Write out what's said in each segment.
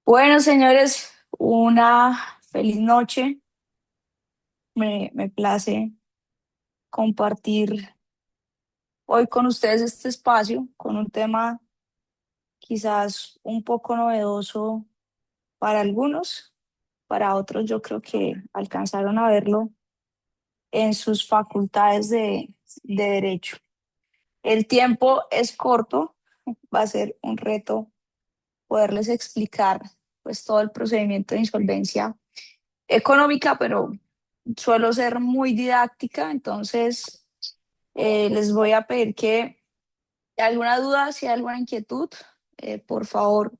Bueno, señores, una feliz noche. Me place compartir hoy con ustedes este espacio con un tema quizás un poco novedoso para algunos, para otros yo creo que alcanzaron a verlo en sus facultades de derecho. El tiempo es corto, va a ser un reto poderles explicar pues todo el procedimiento de insolvencia económica, pero suelo ser muy didáctica, entonces les voy a pedir que alguna duda, si hay alguna inquietud, por favor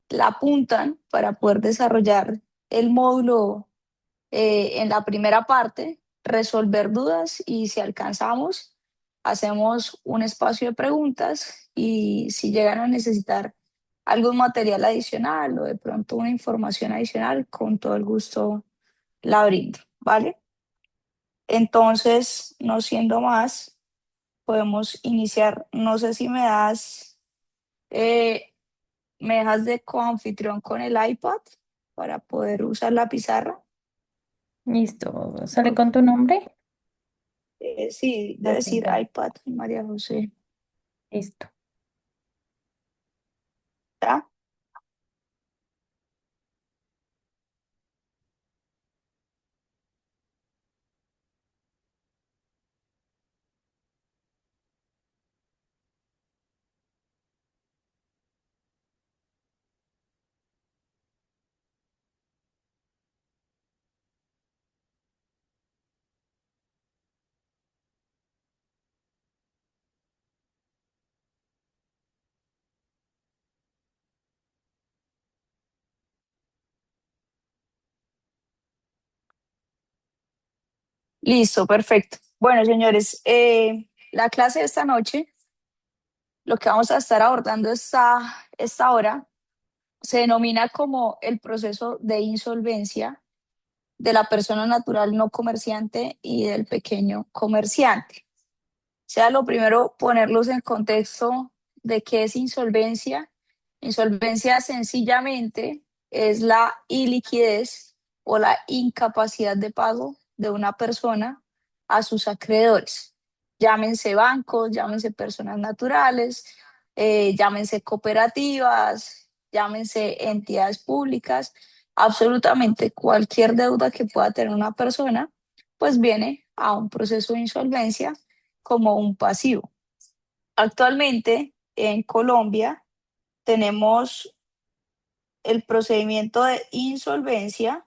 la apuntan para poder desarrollar el módulo en la primera parte, resolver dudas y si alcanzamos, hacemos un espacio de preguntas y si llegan a necesitar algún material adicional o de pronto una información adicional, con todo el gusto la brindo, ¿vale? Entonces, no siendo más, podemos iniciar. No sé si eh, me dejas de coanfitrión con el iPad para poder usar la pizarra. Listo, ¿sale Por- con tu nombre? sí, debe Ok, decir dale, iPad, María José. listo. ¿Ya? Listo, perfecto. Bueno, señores, la clase de esta noche, lo que vamos a estar abordando esta hora, se denomina como el proceso de insolvencia de la persona natural no comerciante y del pequeño comerciante. Sea lo primero ponerlos en contexto de qué es insolvencia. Insolvencia sencillamente es la iliquidez o la incapacidad de pago de una persona a sus acreedores. Llámense bancos, llámense personas naturales, llámense cooperativas, llámense entidades públicas, absolutamente cualquier deuda que pueda tener una persona, pues viene a un proceso de insolvencia como un pasivo. Actualmente en Colombia tenemos el procedimiento de insolvencia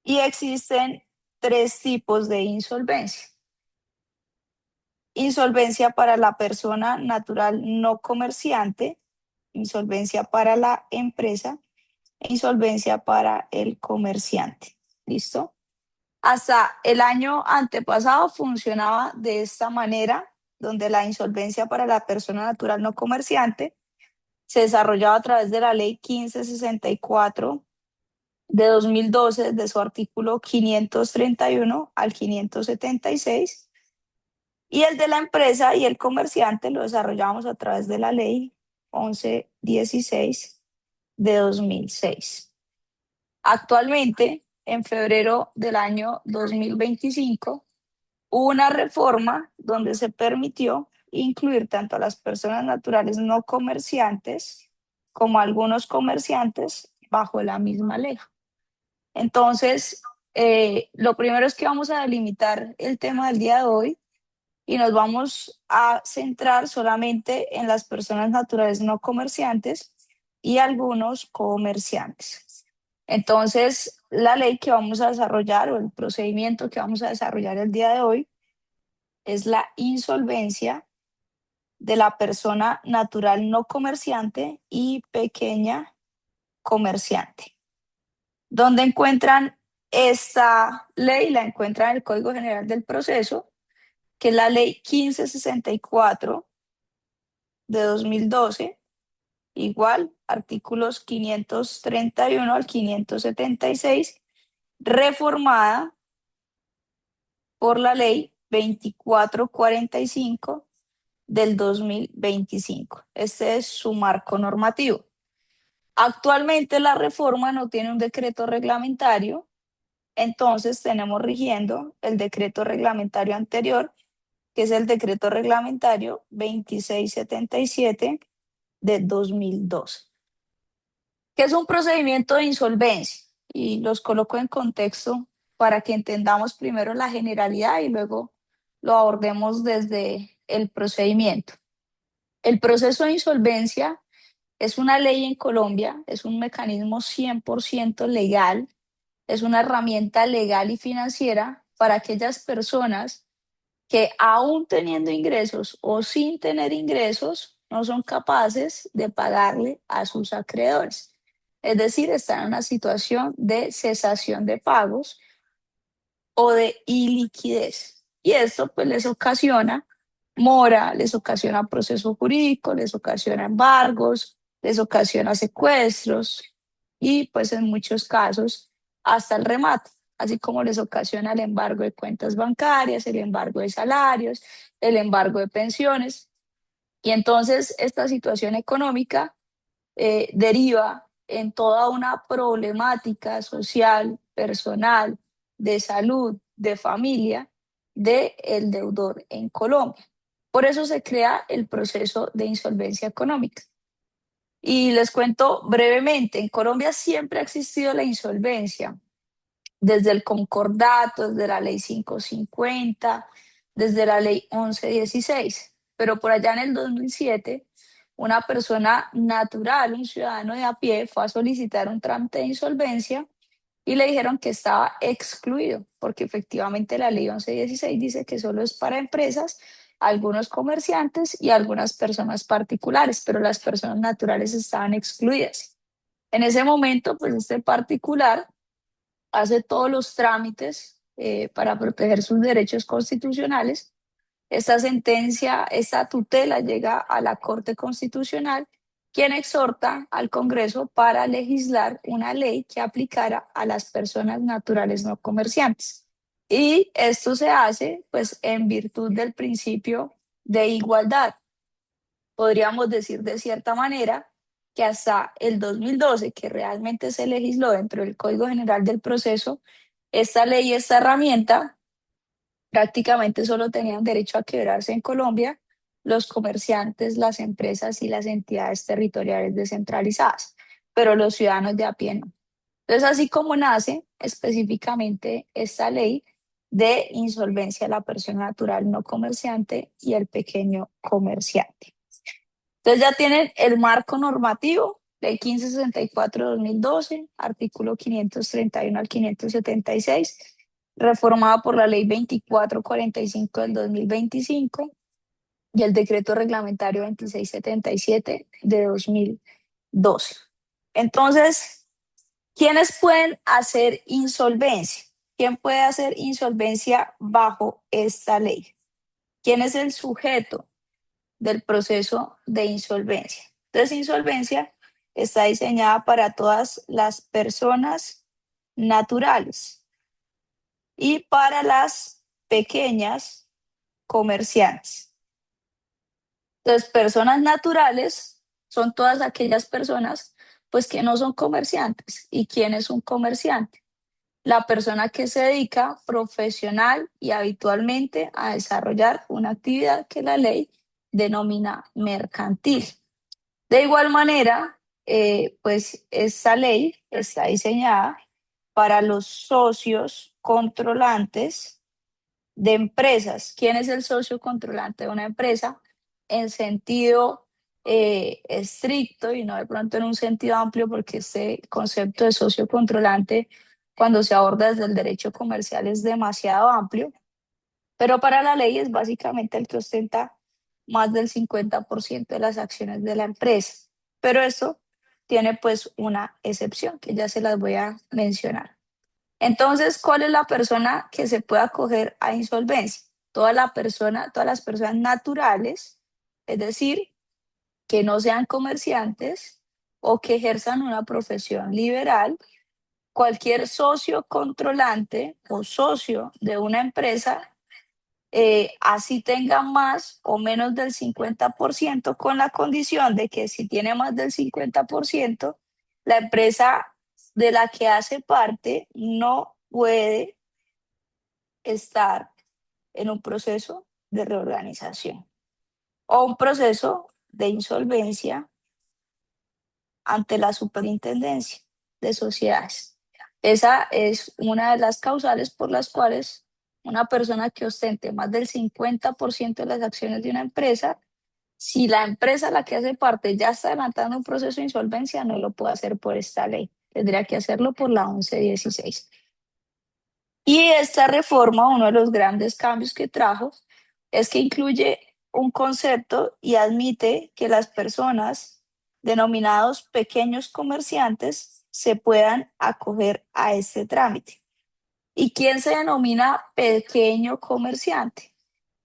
y existen tres tipos de insolvencia. Insolvencia para la persona natural no comerciante, insolvencia para la empresa e insolvencia para el comerciante. ¿Listo? Hasta el año antepasado funcionaba de esta manera, donde la insolvencia para la persona natural no comerciante se desarrollaba a través de la ley 1564 de 2012, de su artículo 531 al 576, y el de la empresa y el comerciante lo desarrollamos a través de la ley 1116 de 2006. Actualmente, en febrero del año 2025, hubo una reforma donde se permitió incluir tanto a las personas naturales no comerciantes como a algunos comerciantes bajo la misma ley. Entonces, lo primero es que vamos a delimitar el tema del día de hoy y nos vamos a centrar solamente en las personas naturales no comerciantes y algunos comerciantes. Entonces, la ley que vamos a desarrollar o el procedimiento que vamos a desarrollar el día de hoy es la insolvencia de la persona natural no comerciante y pequeña comerciante. ¿Dónde encuentran esta ley? La encuentran en el Código General del Proceso, que es la ley 1564 de 2012, igual artículos 531 al 576, reformada por la ley 2445 del 2025. Este es su marco normativo. Actualmente la reforma no tiene un decreto reglamentario, entonces tenemos rigiendo el decreto reglamentario anterior, que es el decreto reglamentario 2677 de 2002, que es un procedimiento de insolvencia. Y los coloco en contexto para que entendamos primero la generalidad y luego lo abordemos desde el procedimiento. El proceso de insolvencia es una ley en Colombia, es un mecanismo 100% legal, es una herramienta legal y financiera para aquellas personas que aún teniendo ingresos o sin tener ingresos, no son capaces de pagarle a sus acreedores. Es decir, están en una situación de cesación de pagos o de iliquidez. Y esto pues les ocasiona mora, les ocasiona proceso jurídico, les ocasiona embargos, les ocasiona secuestros y pues en muchos casos hasta el remate, así como les ocasiona el embargo de cuentas bancarias, el embargo de salarios, el embargo de pensiones. Y entonces esta situación económica deriva en toda una problemática social, personal, de salud, de familia, del deudor en Colombia. Por eso se crea el proceso de insolvencia económica. Y les cuento brevemente, en Colombia siempre ha existido la insolvencia, desde el concordato, desde la ley 550, desde la ley 1116. Pero por allá en el 2007, una persona natural, un ciudadano de a pie, fue a solicitar un trámite de insolvencia y le dijeron que estaba excluido, porque efectivamente la ley 1116 dice que solo es para empresas, algunos comerciantes y algunas personas particulares, pero las personas naturales estaban excluidas. En ese momento, pues este particular hace todos los trámites para proteger sus derechos constitucionales. Esta sentencia, esta tutela llega a la Corte Constitucional, quien exhorta al Congreso para legislar una ley que aplicara a las personas naturales no comerciantes. Y esto se hace pues en virtud del principio de igualdad. Podríamos decir de cierta manera que hasta el 2012, que realmente se legisló dentro del Código General del Proceso, esta ley, esta herramienta, prácticamente solo tenían derecho a quebrarse en Colombia los comerciantes, las empresas y las entidades territoriales descentralizadas, pero los ciudadanos de a pie no. Entonces, así como nace específicamente esta ley de insolvencia de la persona natural no comerciante y el pequeño comerciante. Entonces ya tienen el marco normativo, ley 1564 de 2012, artículo 531 al 576, reformada por la ley 2445 del 2025 y el decreto reglamentario 2677 de 2012. Entonces, ¿quiénes pueden hacer insolvencia? ¿Quién puede hacer insolvencia bajo esta ley? ¿Quién es el sujeto del proceso de insolvencia? Entonces, insolvencia está diseñada para todas las personas naturales y para las pequeñas comerciantes. Entonces, personas naturales son todas aquellas personas pues que no son comerciantes. ¿Y quién es un comerciante? La persona que se dedica profesional y habitualmente a desarrollar una actividad que la ley denomina mercantil. De igual manera, pues esta ley está diseñada para los socios controlantes de empresas. ¿Quién es el socio controlante de una empresa? En sentido estricto y no de pronto en un sentido amplio, porque este concepto de socio controlante, cuando se aborda desde el derecho comercial, es demasiado amplio, pero para la ley es básicamente el que ostenta más del 50% de las acciones de la empresa. Pero esto tiene pues una excepción que ya se las voy a mencionar. Entonces, ¿cuál es la persona que se puede acoger a insolvencia? Todas las personas naturales, es decir, que no sean comerciantes o que ejerzan una profesión liberal, cualquier socio controlante o socio de una empresa así tenga más o menos del 50%, con la condición de que si tiene más del 50%, la empresa de la que hace parte no puede estar en un proceso de reorganización o un proceso de insolvencia ante la superintendencia de sociedades. Esa es una de las causales por las cuales una persona que ostente más del 50% de las acciones de una empresa, si la empresa a la que hace parte ya está adelantando un proceso de insolvencia, no lo puede hacer por esta ley. Tendría que hacerlo por la 1116. Y esta reforma, uno de los grandes cambios que trajo, es que incluye un concepto y admite que las personas denominados pequeños comerciantes se puedan acoger a este trámite. ¿Y quién se denomina pequeño comerciante?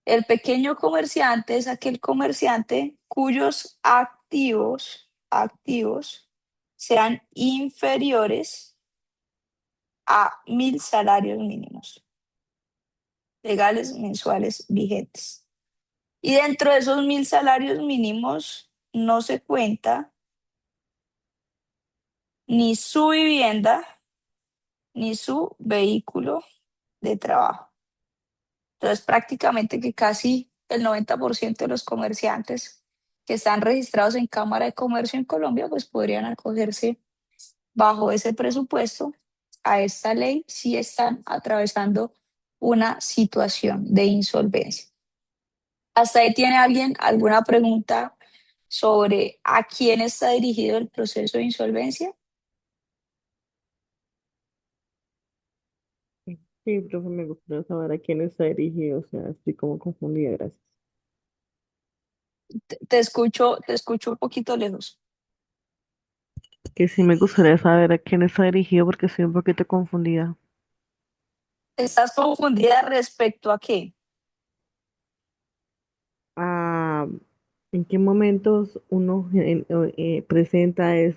El pequeño comerciante es aquel comerciante cuyos activos sean inferiores a 1.000 salarios mínimos legales mensuales vigentes. Y dentro de esos 1.000 salarios mínimos no se cuenta ni su vivienda ni su vehículo de trabajo. Entonces, prácticamente que casi el 90% de los comerciantes que están registrados en Cámara de Comercio en Colombia, pues podrían acogerse bajo ese presupuesto a esta ley si están atravesando una situación de insolvencia. ¿Hasta ahí tiene alguien alguna pregunta sobre a quién está dirigido el proceso de insolvencia? Sí, profe, me gustaría saber a quién está dirigido, o sea, estoy como confundida, gracias. Te escucho un poquito lejos. Que sí me gustaría saber a quién está dirigido porque estoy un poquito confundida. ¿Estás confundida respecto a qué? Ah, ¿en qué momentos uno presenta ese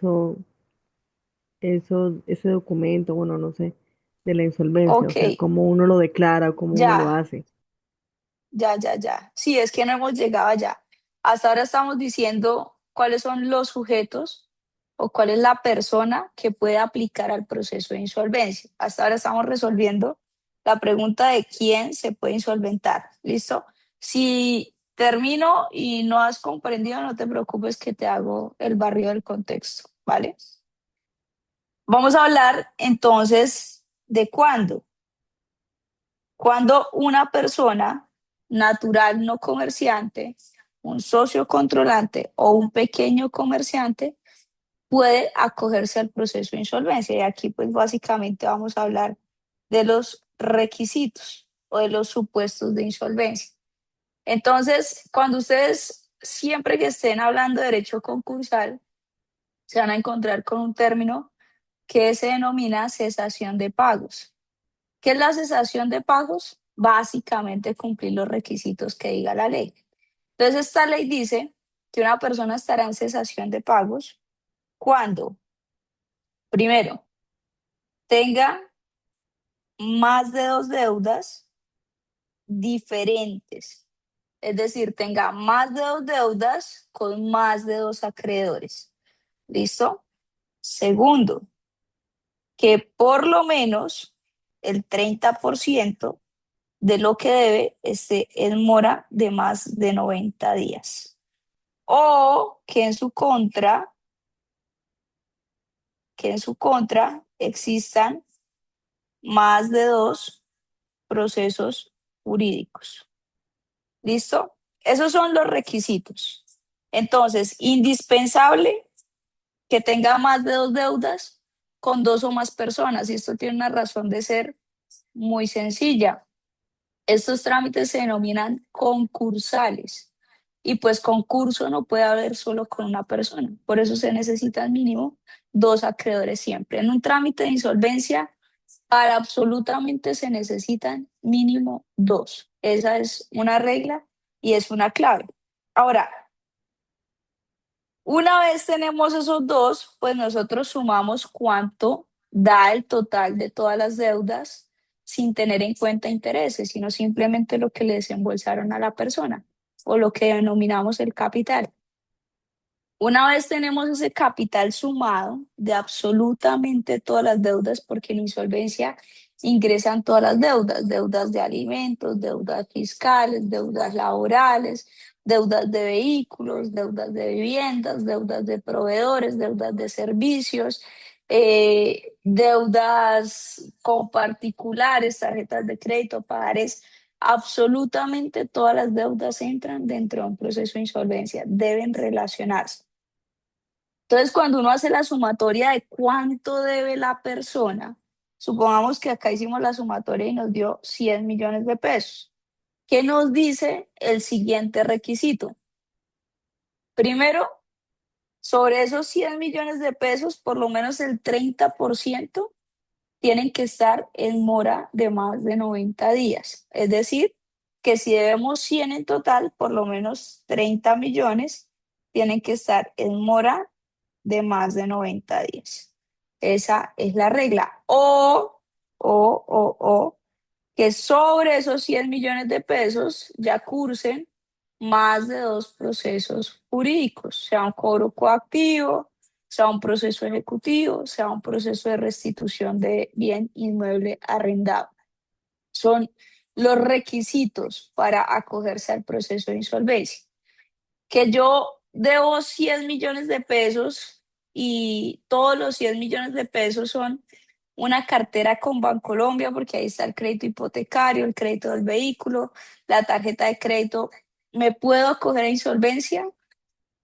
documento, bueno, no sé, de la insolvencia? O Ok, sea, cómo uno lo declara, cómo uno lo ya, hace. ya. Sí, es que no hemos llegado allá. Hasta ahora estamos diciendo cuáles son los sujetos o cuál es la persona que puede aplicar al proceso de insolvencia. Hasta ahora estamos resolviendo la pregunta de quién se puede insolventar. ¿Listo? Si termino y no has comprendido, no te preocupes que te hago el barrio del contexto, ¿vale? Vamos a hablar entonces de cuándo. Cuando una persona natural no comerciante, un socio controlante o un pequeño comerciante puede acogerse al proceso de insolvencia. Y aquí pues básicamente vamos a hablar de los requisitos o de los supuestos de insolvencia. Entonces, cuando ustedes siempre que estén hablando de derecho concursal, se van a encontrar con un término que se denomina cesación de pagos. ¿Qué es la cesación de pagos? Básicamente cumplir los requisitos que diga la ley. Entonces, esta ley dice que una persona estará en cesación de pagos cuando, primero, tenga más de dos deudas diferentes, es decir, tenga más de dos deudas con más de dos acreedores. ¿Listo? Segundo, que por lo menos el 30% de lo que debe esté en mora de más de 90 días. O que en su contra existan más de dos procesos jurídicos. ¿Listo? Esos son los requisitos. Entonces, indispensable que tenga más de dos deudas con dos o más personas. Y esto tiene una razón de ser muy sencilla. Estos trámites se denominan concursales y pues concurso no puede haber solo con una persona. Por eso se necesitan mínimo dos acreedores siempre. En un trámite de insolvencia, para absolutamente se necesitan mínimo dos. Esa es una regla y es una clave. Ahora, una vez tenemos esos dos, pues nosotros sumamos cuánto da el total de todas las deudas, sin tener en cuenta intereses, sino simplemente lo que le desembolsaron a la persona o lo que denominamos el capital. Una vez tenemos ese capital sumado de absolutamente todas las deudas, porque en insolvencia ingresan todas las deudas, deudas de alimentos, deudas fiscales, deudas laborales, deudas de vehículos, deudas de viviendas, deudas de proveedores, deudas de servicios, deudas con particulares, tarjetas de crédito, pagarés. Absolutamente todas las deudas entran dentro de un proceso de insolvencia, deben relacionarse. Entonces, cuando uno hace la sumatoria de cuánto debe la persona, supongamos que acá hicimos la sumatoria y nos dio 100 millones de pesos. ¿Qué nos dice el siguiente requisito? Primero, sobre esos 100 millones de pesos, por lo menos el 30% tienen que estar en mora de más de 90 días. Es decir, que si debemos 100 en total, por lo menos 30 millones tienen que estar en mora de más de 90 días. Esa es la regla. O que sobre esos 100 millones de pesos ya cursen más de dos procesos jurídicos, sea un cobro coactivo, sea un proceso ejecutivo, sea un proceso de restitución de bien inmueble arrendado. Son los requisitos para acogerse al proceso de insolvencia. Que yo debo 100 millones de pesos y todos los 100 millones de pesos son una cartera con Bancolombia, porque ahí está el crédito hipotecario, el crédito del vehículo, la tarjeta de crédito. ¿Me puedo acoger a insolvencia?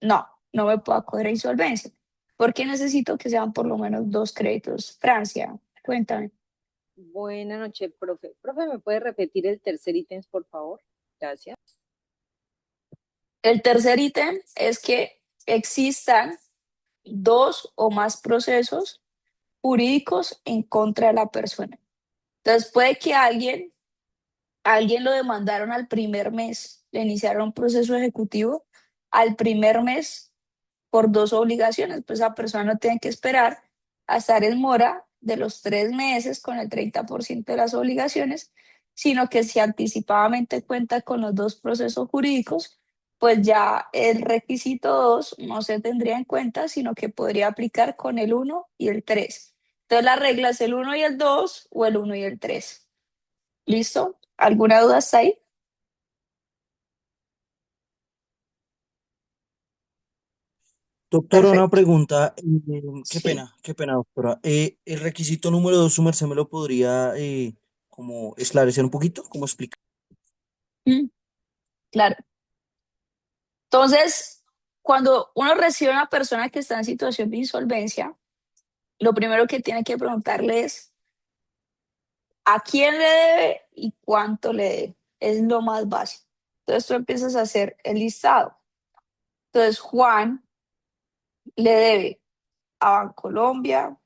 No, no me puedo acoger a insolvencia. Porque necesito que sean por lo menos dos créditos. Francia, cuéntame. Buenas noches, profe. Profe, ¿me puede repetir el tercer ítem, por favor? Gracias. El tercer ítem es que existan dos o más procesos jurídicos en contra de la persona. Entonces puede que alguien lo demandaron al primer mes, le iniciaron un proceso ejecutivo al primer mes por dos obligaciones, pues esa persona no tiene que esperar a estar en mora de los 3 meses con el 30% de las obligaciones, sino que si anticipadamente cuenta con los dos procesos jurídicos, pues ya el requisito 2 no se tendría en cuenta, sino que podría aplicar con el 1 y el 3. Entonces la regla es el 1 y el 2 o el 1 y el 3. ¿Listo? ¿Alguna duda hasta ahí? Doctora, una Perfecto. pregunta. Sí. Qué pena, doctora. El requisito número 2, su merced me lo podría como esclarecer un poquito, ¿cómo explica? Mm, claro. Entonces, cuando uno recibe a una persona que está en situación de insolvencia, lo primero que tiene que preguntarle es a quién le debe y cuánto le debe. Es lo más básico. Entonces tú empiezas a hacer el listado. Entonces Juan le debe a Bancolombia,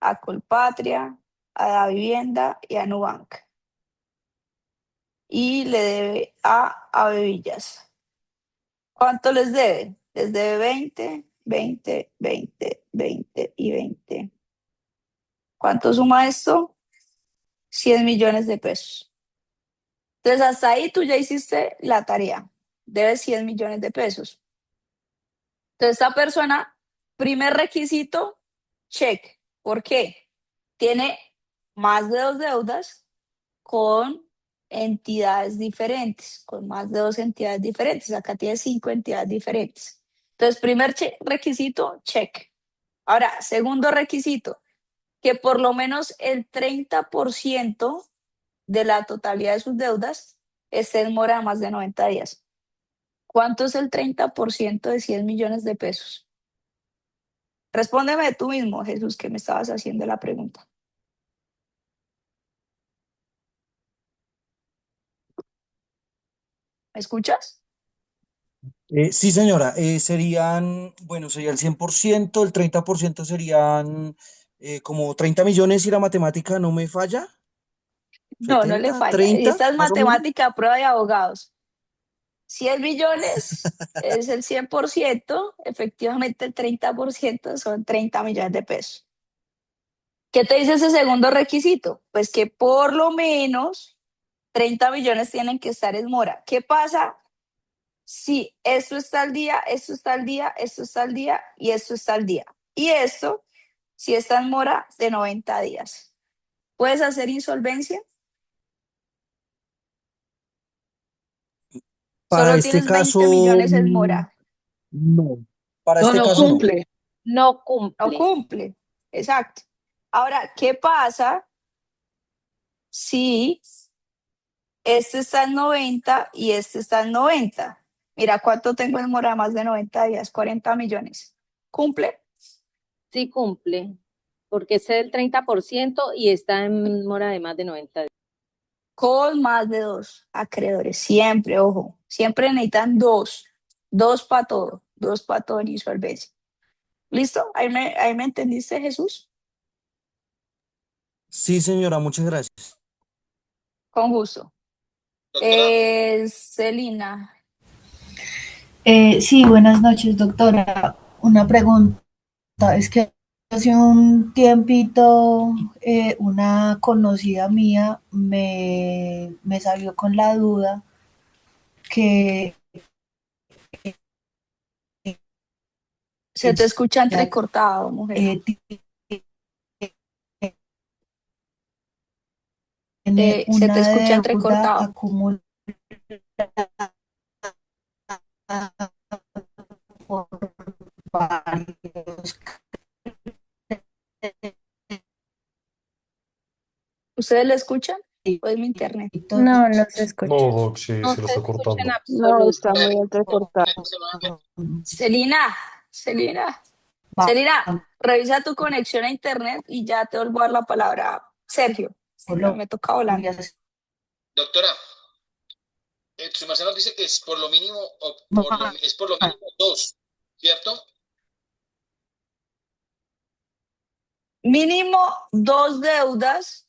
a Colpatria, a Da Vivienda y a Nubank. Y le debe a Avevillas. ¿Cuánto les debe? Les debe 20, 20, 20, 20 y 20. ¿Cuánto suma esto? 100 millones de pesos. Entonces, hasta ahí tú ya hiciste la tarea. Debes 100 millones de pesos. Entonces, esta persona, primer requisito, check. ¿Por qué? Tiene más de dos deudas con entidades diferentes, con más de dos entidades diferentes. Acá tiene 5 entidades diferentes. Entonces, primer requisito, check. Ahora, segundo requisito, que por lo menos el 30% de la totalidad de sus deudas esté en mora de más de 90 días. ¿Cuánto es el 30% de 100 millones de pesos? Respóndeme tú mismo, Jesús, que me estabas haciendo la pregunta. ¿Me escuchas? Sí, señora. Sería el 100%, el 30% serían como 30 millones si la matemática no me falla. No, no le 70, falla. Y 30, esta es más o menos. matemática a prueba de abogados. 100 millones es el 100%, efectivamente el 30% son 30 millones de pesos. ¿Qué te dice ese segundo requisito? Pues que por lo menos 30 millones tienen que estar en mora. ¿Qué pasa si esto está al día, esto está al día, esto está al día y esto está al día? Y esto, si está en mora de 90 días. ¿Puedes hacer insolvencia? Para Solo este tienes 20 caso, millones en mora. no. Para No, este no caso, no. cumple. No No cumple. cumple. Exacto. Ahora, ¿qué pasa si este está en 90 y este está en 90? Mira, ¿cuánto tengo en mora? Más de 90 días, 40 millones. ¿Cumple? Sí cumple, porque es el 30% y está en mora de más de 90 días. Con más de 2 acreedores. Siempre, ojo, siempre necesitan 2. 2 para todo. 2 para todo en insolvencia. ¿Listo? Ahí me entendiste, Jesús? Sí, señora, muchas gracias. Con gusto. Doctora, Celina. Sí, buenas noches, doctora. Una pregunta, es que hace un tiempito una conocida mía me salió con la duda que Se te escucha ella entrecortado, mujer. tiene Se te una escucha deuda entrecortado. acumulada por varios ¿Ustedes le escuchan? ¿O es mi internet? créditos. No, no se escucha. No, Doc, sí, No sí lo se está escucha en cortando. No, está absoluto. muy entrecortado. Celina, Celina, Va, Celina, revisa tu conexión a internet y ya te vuelvo a dar la palabra. Sergio, me toca volando. Colombia, doctora, su merced nos dice que es por lo mínimo, va, es por lo mínimo dos, ¿cierto? Mínimo 2 deudas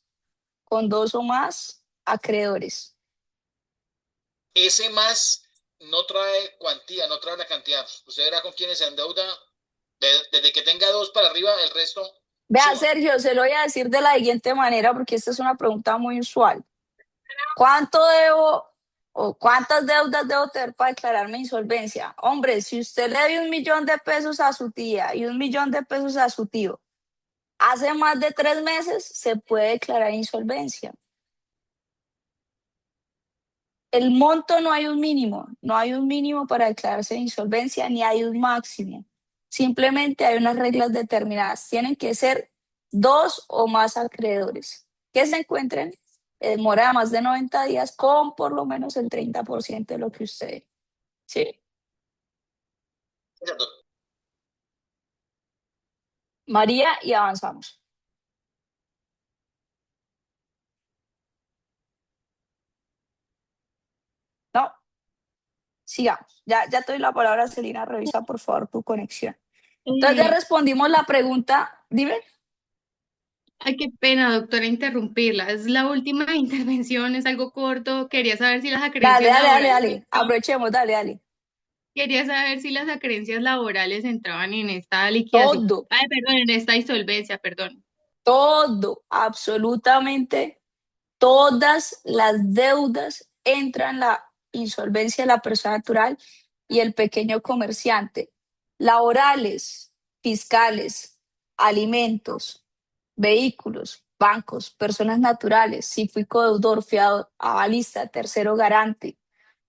con 2 o más acreedores. Ese más no trae cuantía, no trae la cantidad. Usted verá con quiénes se endeuda. Desde que tenga dos para arriba, el resto Vea, suma. Sergio, se lo voy a decir de la siguiente manera porque esta es una pregunta muy usual. ¿Cuánto debo o cuántas deudas debo tener para declararme insolvencia? Hombre, si usted le dio 1.000.000 de pesos a su tía y 1.000.000 de pesos a su tío, hace más de 3 meses se puede declarar insolvencia. El monto no hay un mínimo, no hay un mínimo para declararse de insolvencia ni hay un máximo. Simplemente hay unas reglas determinadas. Tienen que ser 2 o más acreedores que se encuentren en mora de más de 90 días con por lo menos el 30% de lo que usted. Sí. María, y avanzamos. No, sigamos. Ya te doy la palabra, Celina. Revisa por favor tu conexión. Entonces ya respondimos la pregunta. Dime. Ay, qué pena, doctora, interrumpirla. Es la última intervención, es algo corto. Quería saber si las Dale, acreencias dale, dale, laborales dale. entraban. Aprovechemos, dale, dale. Quería saber si las acreencias laborales entraban en esta liquidación. Todo, Ay, perdón, en esta insolvencia, perdón. todo, absolutamente todas las deudas entran en la insolvencia de la persona natural y el pequeño comerciante. Laborales, fiscales, alimentos, vehículos, bancos, personas naturales, si fui codeudor, fiador, avalista, tercero garante,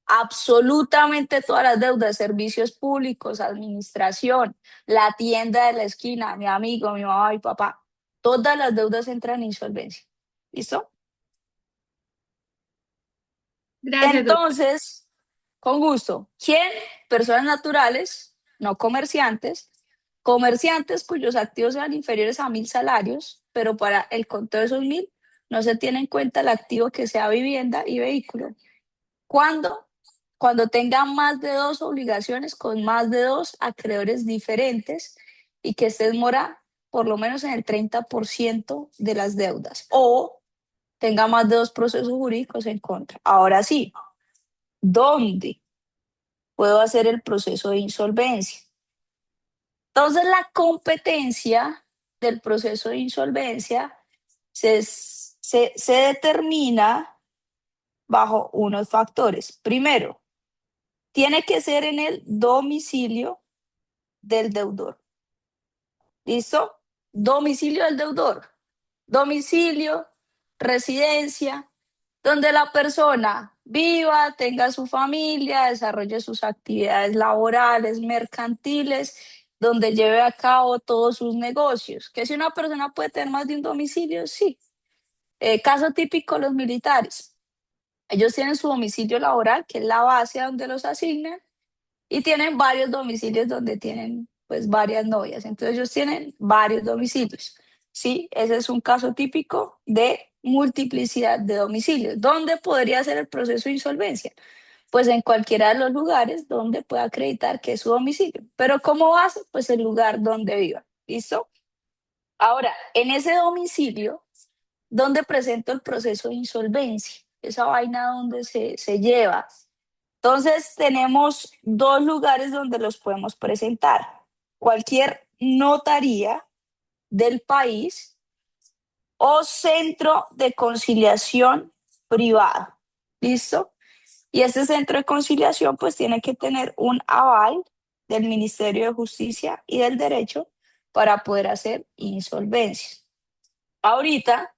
absolutamente todas las deudas, servicios públicos, administración, la tienda de la esquina, mi amigo, mi mamá, mi papá, todas las deudas entran en insolvencia. ¿Listo? Gracias, doctora. Entonces, con gusto. ¿Quién? Personas naturales, no comerciantes, comerciantes cuyos activos sean inferiores a 1.000 salarios, pero para el conteo de esos 1.000 no se tiene en cuenta el activo que sea vivienda y vehículo. ¿Cuándo? Cuando tengan más de 2 obligaciones con más de 2 acreedores diferentes y que esté en mora por lo menos en el 30% de las deudas o tenga más de 2 procesos jurídicos en contra. Ahora sí, ¿dónde puedo hacer el proceso de insolvencia? Entonces, la competencia del proceso de insolvencia se determina bajo unos factores. Primero, tiene que ser en el domicilio del deudor. ¿Listo? Domicilio del deudor. Domicilio, residencia, donde la persona viva, tenga su familia, desarrolle sus actividades laborales, mercantiles, donde lleve a cabo todos sus negocios. Que si una persona puede tener más de un domicilio, sí. Caso típico, los militares. Ellos tienen su domicilio laboral, que es la base a donde los asignan, y tienen varios domicilios donde tienen pues varias novias. Entonces ellos tienen varios domicilios. Sí, ese es un caso típico de multiplicidad de domicilios. ¿Dónde podría ser el proceso de insolvencia? Pues en cualquiera de los lugares donde pueda acreditar que es su domicilio. Pero ¿cómo base? Pues el lugar donde viva. ¿Listo? Ahora, en ese domicilio, ¿dónde presento el proceso de insolvencia? Esa vaina donde se lleva. Entonces, tenemos dos lugares donde los podemos presentar. Cualquier notaría del país o centro de conciliación privado. ¿Listo? Y este centro de conciliación pues tiene que tener un aval del Ministerio de Justicia y del Derecho para poder hacer insolvencias. Ahorita,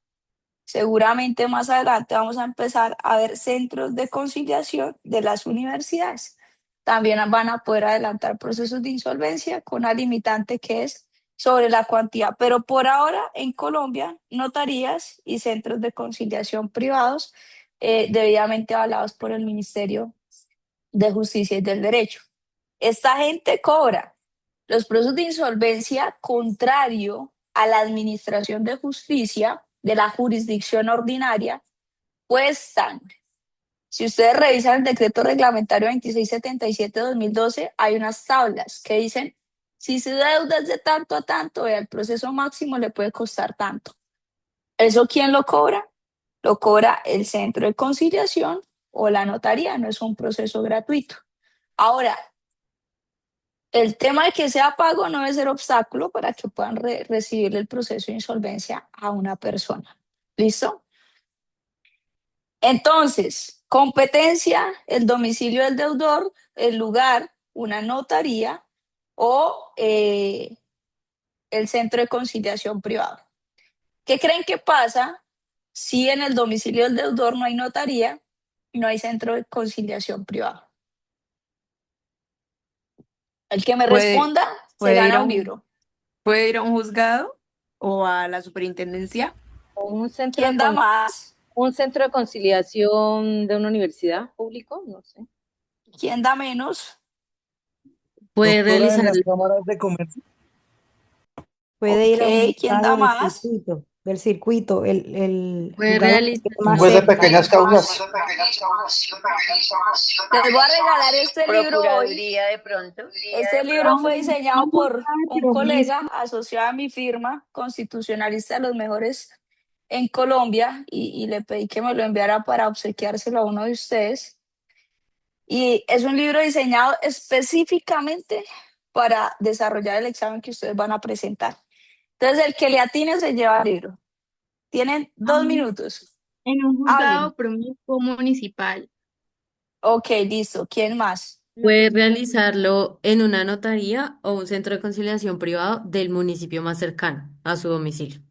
seguramente más adelante vamos a empezar a ver centros de conciliación de las universidades. También van a poder adelantar procesos de insolvencia con una limitante que es sobre la cuantía. Pero por ahora en Colombia, notarías y centros de conciliación privados debidamente avalados por el Ministerio de Justicia y del Derecho. Esta gente cobra los procesos de insolvencia contrario a la administración de justicia de la jurisdicción ordinaria, cuestan. Si ustedes revisan el decreto reglamentario 2677-2012, hay unas tablas que dicen, si su deuda es de tanto a tanto, el proceso máximo le puede costar tanto. ¿Eso quién lo cobra? Lo cobra el centro de conciliación o la notaría, no es un proceso gratuito. Ahora, el tema de que sea pago no debe ser obstáculo para que puedan recibir el proceso de insolvencia a una persona. ¿Listo? Entonces, competencia, el domicilio del deudor, el lugar, una notaría o el centro de conciliación privado. ¿Qué creen que pasa si en el domicilio del deudor no hay notaría y no hay centro de conciliación privado? El que me ¿Puede, responda se puede ir gana a un un, libro. puede ir a un juzgado o a la superintendencia? O ¿Quién da más? un centro de conciliación de una universidad público, no sé. ¿Quién da menos? Puede Doctora, en realizar, las cámaras de comercio. Puede ir a un Ok, ¿quién da juzgado más? del circuito, el puede juzgado que realizar, quede más Juez de cerca. pequeñas causas. Les voy a regalar este libro hoy. Procuraduría de pronto. Este libro fue diseñado por un colega asociado a mi firma, constitucionalista de los mejores en Colombia, y le pedí que me lo enviara para obsequiárselo a uno de ustedes. Y es un libro diseñado específicamente para desarrollar el examen que ustedes van a presentar. Entonces, el que le atine se lleva el libro. Tienen 2 minutos. En un Hablen. juzgado promiscuo municipal. Ok, listo. ¿Quién más? puede realizarlo en una notaría o un centro de conciliación privado del municipio más cercano a su domicilio.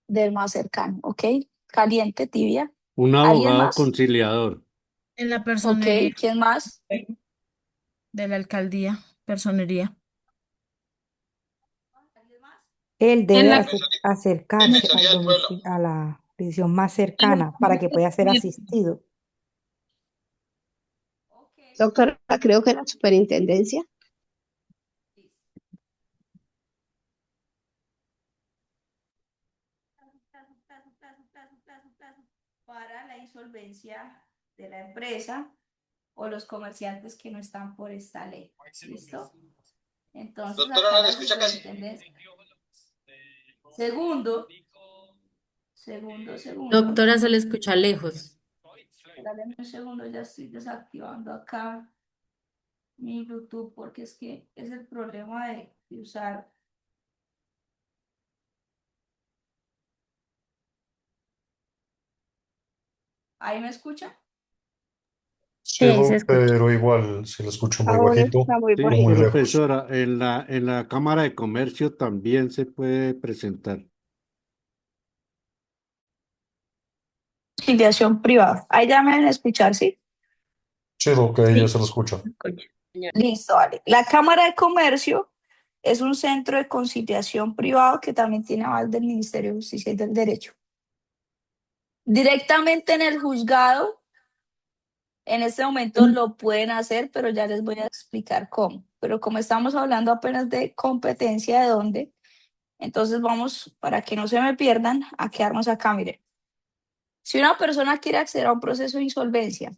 Del más cercano, ¿ok? Caliente, tibia. Un ¿Alguien abogado más? conciliador. En la Ok, personería ¿quién más? de la alcaldía, personería. Él En debe la acercarse al Defensoría del Pueblo. a la prisión más cercana para que pueda ser asistido. Doctora, creo que la superintendencia. Para la insolvencia de la empresa o los comerciantes que no están por esta ley. ¿Listo? Entonces, Doctora, acá no la la escucha casi. superintendencia. Segundo. Doctora, se le escucha lejos. Dale un segundo, ya estoy desactivando acá mi YouTube porque es que es el problema de usar ¿Ahí me escucha? Sí, Sí, se escucha. pero igual, si lo escucho muy Ahora bajito está muy Sí, o muy bajito. lejos. profesora, en la Cámara de Comercio también se puede presentar. Conciliación privada. Ahí ya me deben escuchar, ¿sí? Sí, ok, ya Sí, se lo escucha. escucha, señora. Listo, vale. La Cámara de Comercio es un centro de conciliación privado que también tiene aval del Ministerio de Justicia y del Derecho. Directamente en el juzgado, en este momento lo pueden hacer, pero ya les voy a explicar cómo. Pero como estamos hablando apenas de competencia de dónde, entonces vamos, para que no se me pierdan, a quedarnos acá, miren. Si una persona quiere acceder a un proceso de insolvencia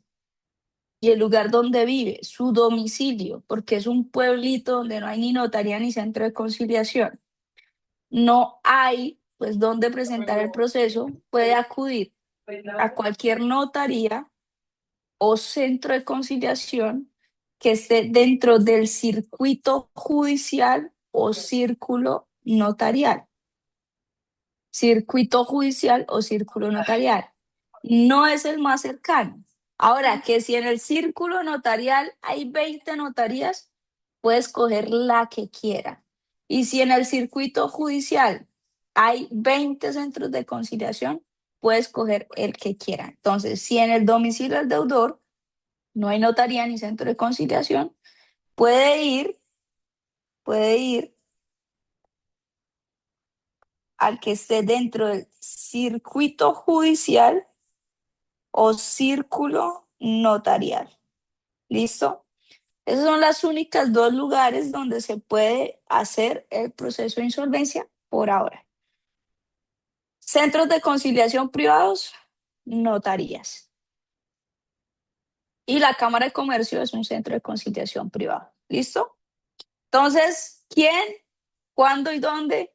y el lugar donde vive, su domicilio, porque es un pueblito donde no hay ni notaría ni centro de conciliación, no hay pues donde presentar el proceso, puede acudir a cualquier notaría o centro de conciliación que esté dentro del circuito judicial o círculo notarial. Circuito judicial o círculo notarial. No es el más cercano. Ahora, que si en el círculo notarial hay 20 notarías, puedes coger la que quiera. Y si en el circuito judicial hay 20 centros de conciliación, puedes coger el que quiera. Entonces, si en el domicilio del deudor no hay notaría ni centro de conciliación, puede ir al que esté dentro del circuito judicial o círculo notarial. ¿Listo? Esos son las únicas dos lugares donde se puede hacer el proceso de insolvencia por ahora. Centros de conciliación privados, notarías. Y la Cámara de Comercio es un centro de conciliación privado. ¿Listo? Entonces, ¿quién, cuándo y dónde?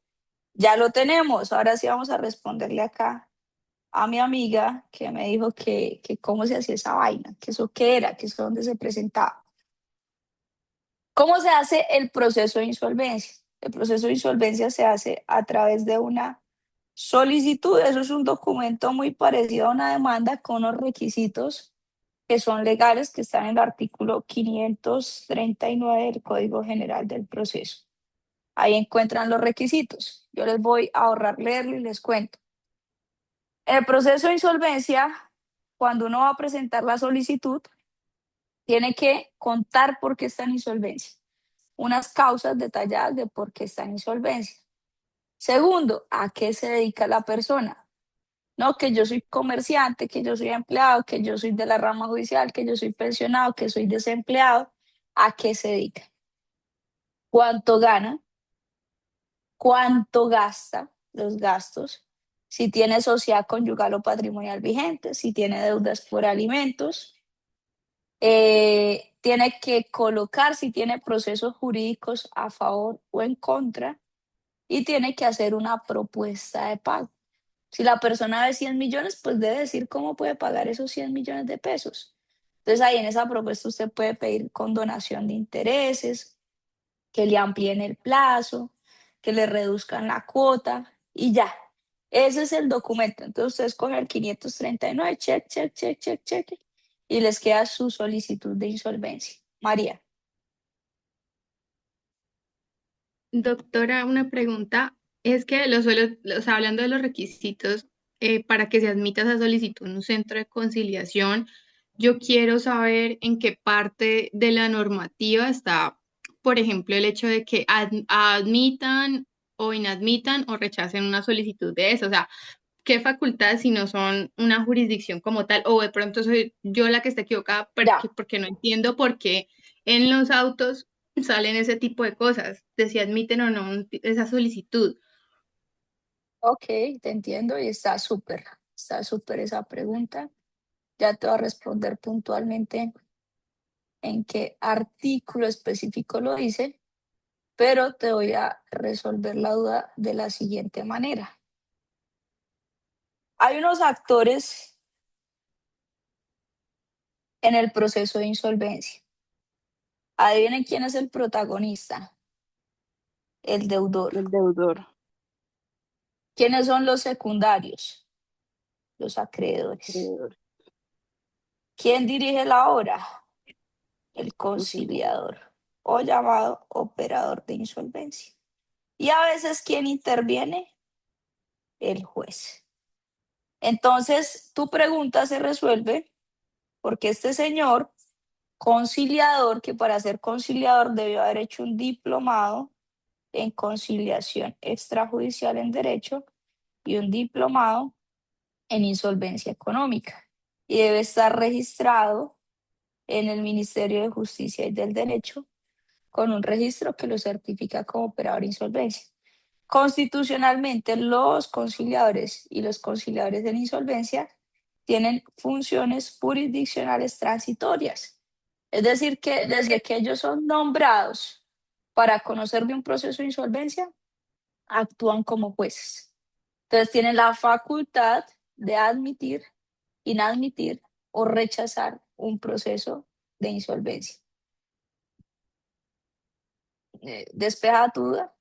Ya lo tenemos. Ahora sí vamos a responderle acá a mi amiga que me dijo que cómo se hacía esa vaina, que eso qué era, que eso dónde se presentaba. ¿Cómo se hace el proceso de insolvencia? El proceso de insolvencia se hace a través de una solicitud. Eso es un documento muy parecido a una demanda con unos requisitos que son legales, que están en el artículo 539 del Código General del Proceso. Ahí encuentran los requisitos. Yo les voy a ahorrar leerlo y les cuento. En el proceso de insolvencia, cuando uno va a presentar la solicitud, tiene que contar por qué está en insolvencia, unas causas detalladas de por qué está en insolvencia. Segundo, ¿a qué se dedica la persona? No, que yo soy comerciante, que yo soy empleado, que yo soy de la rama judicial, que yo soy pensionado, que soy desempleado. ¿A qué se dedica? ¿Cuánto gana? ¿Cuánto gasta? Los gastos. Si tiene sociedad conyugal o patrimonial vigente, si tiene deudas por alimentos. Tiene que colocar si tiene procesos jurídicos a favor o en contra y tiene que hacer una propuesta de pago. Si la persona ve 100 millones, pues debe decir cómo puede pagar esos 100 millones de pesos. Entonces ahí en esa propuesta usted puede pedir condonación de intereses, que le amplíen el plazo, que le reduzcan la cuota y ya. Ese es el documento. Entonces usted escoge el 539, check, check, check, check, check, y les queda su solicitud de insolvencia. María. Doctora, una pregunta. Es que los suelos, o sea, hablando de los requisitos para que se admita esa solicitud en un centro de conciliación, yo quiero saber en qué parte de la normativa está, por ejemplo, el hecho de que admitan o inadmitan o rechacen una solicitud de eso. O sea, qué facultades si no son una jurisdicción como tal, o de pronto soy yo la que está equivocada porque no entiendo por qué en los autos salen ese tipo de cosas, de si admiten o no esa solicitud. Ok, te entiendo y está súper esa pregunta. Ya te voy a responder puntualmente en qué artículo específico lo dice, pero te voy a resolver la duda de la siguiente manera. Hay unos actores en el proceso de insolvencia. Adivinen quién es el protagonista, el deudor. El deudor. ¿Quiénes son los secundarios? Los acreedores. ¿Quién dirige la obra? El conciliador o llamado operador de insolvencia. Y a veces, ¿quién interviene? El juez. Entonces, tu pregunta se resuelve porque este señor conciliador, que para ser conciliador debió haber hecho un diplomado en conciliación extrajudicial en derecho y un diplomado en insolvencia económica, y debe estar registrado en el Ministerio de Justicia y del Derecho con un registro que lo certifica como operador de insolvencia. Constitucionalmente, los conciliadores y los conciliadores en insolvencia tienen funciones jurisdiccionales transitorias. Es decir, que desde que ellos son nombrados para conocer de un proceso de insolvencia, actúan como jueces. Entonces tienen la facultad de admitir, inadmitir o rechazar un proceso de insolvencia. ¿Despejada tu duda?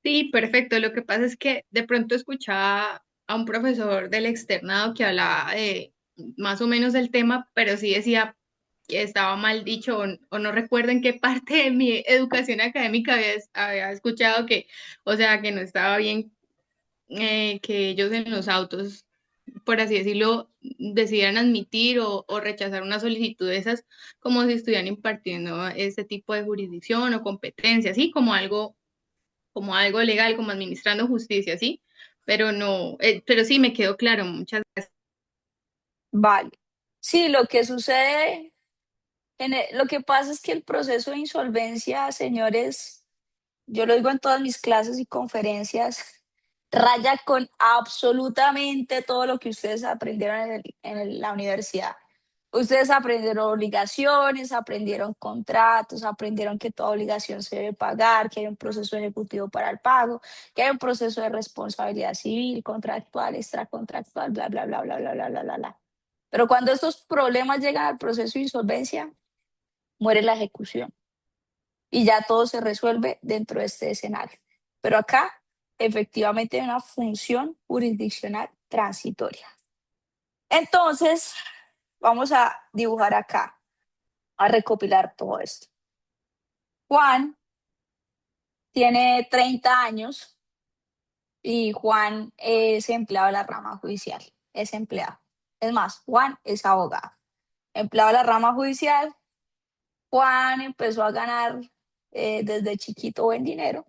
Sí, perfecto. Lo que pasa es que de pronto escuchaba a un profesor del externado que hablaba de más o menos el tema, pero sí decía que estaba mal dicho o no recuerdo en qué parte de mi educación académica había escuchado que, o sea, que no estaba bien que ellos en los autos, por así decirlo, decidieran admitir o rechazar una solicitud de esas como si estuvieran impartiendo este tipo de jurisdicción o competencia, ¿sí? Como algo legal, como administrando justicia, ¿sí? Pero no, pero sí me quedó claro, muchas gracias. Vale. Sí, lo que sucede, lo que pasa es que el proceso de insolvencia, señores, yo lo digo en todas mis clases y conferencias, raya con absolutamente todo lo que ustedes aprendieron la universidad. Ustedes aprendieron obligaciones, aprendieron contratos, aprendieron que toda obligación se debe pagar, que hay un proceso ejecutivo para el pago, que hay un proceso de responsabilidad civil, contractual, extracontractual, bla, bla, bla, bla, bla, bla, bla, bla, bla. Pero cuando estos problemas llegan al proceso de insolvencia, muere la ejecución y ya todo se resuelve dentro de este escenario. Pero acá, efectivamente, hay una función jurisdiccional transitoria. Entonces, vamos a dibujar acá, a recopilar todo esto. Juan tiene 30 años y Juan es empleado de la rama judicial, es empleado. Es más, Juan es abogado. Empleado de la rama judicial, Juan empezó a ganar desde chiquito buen dinero,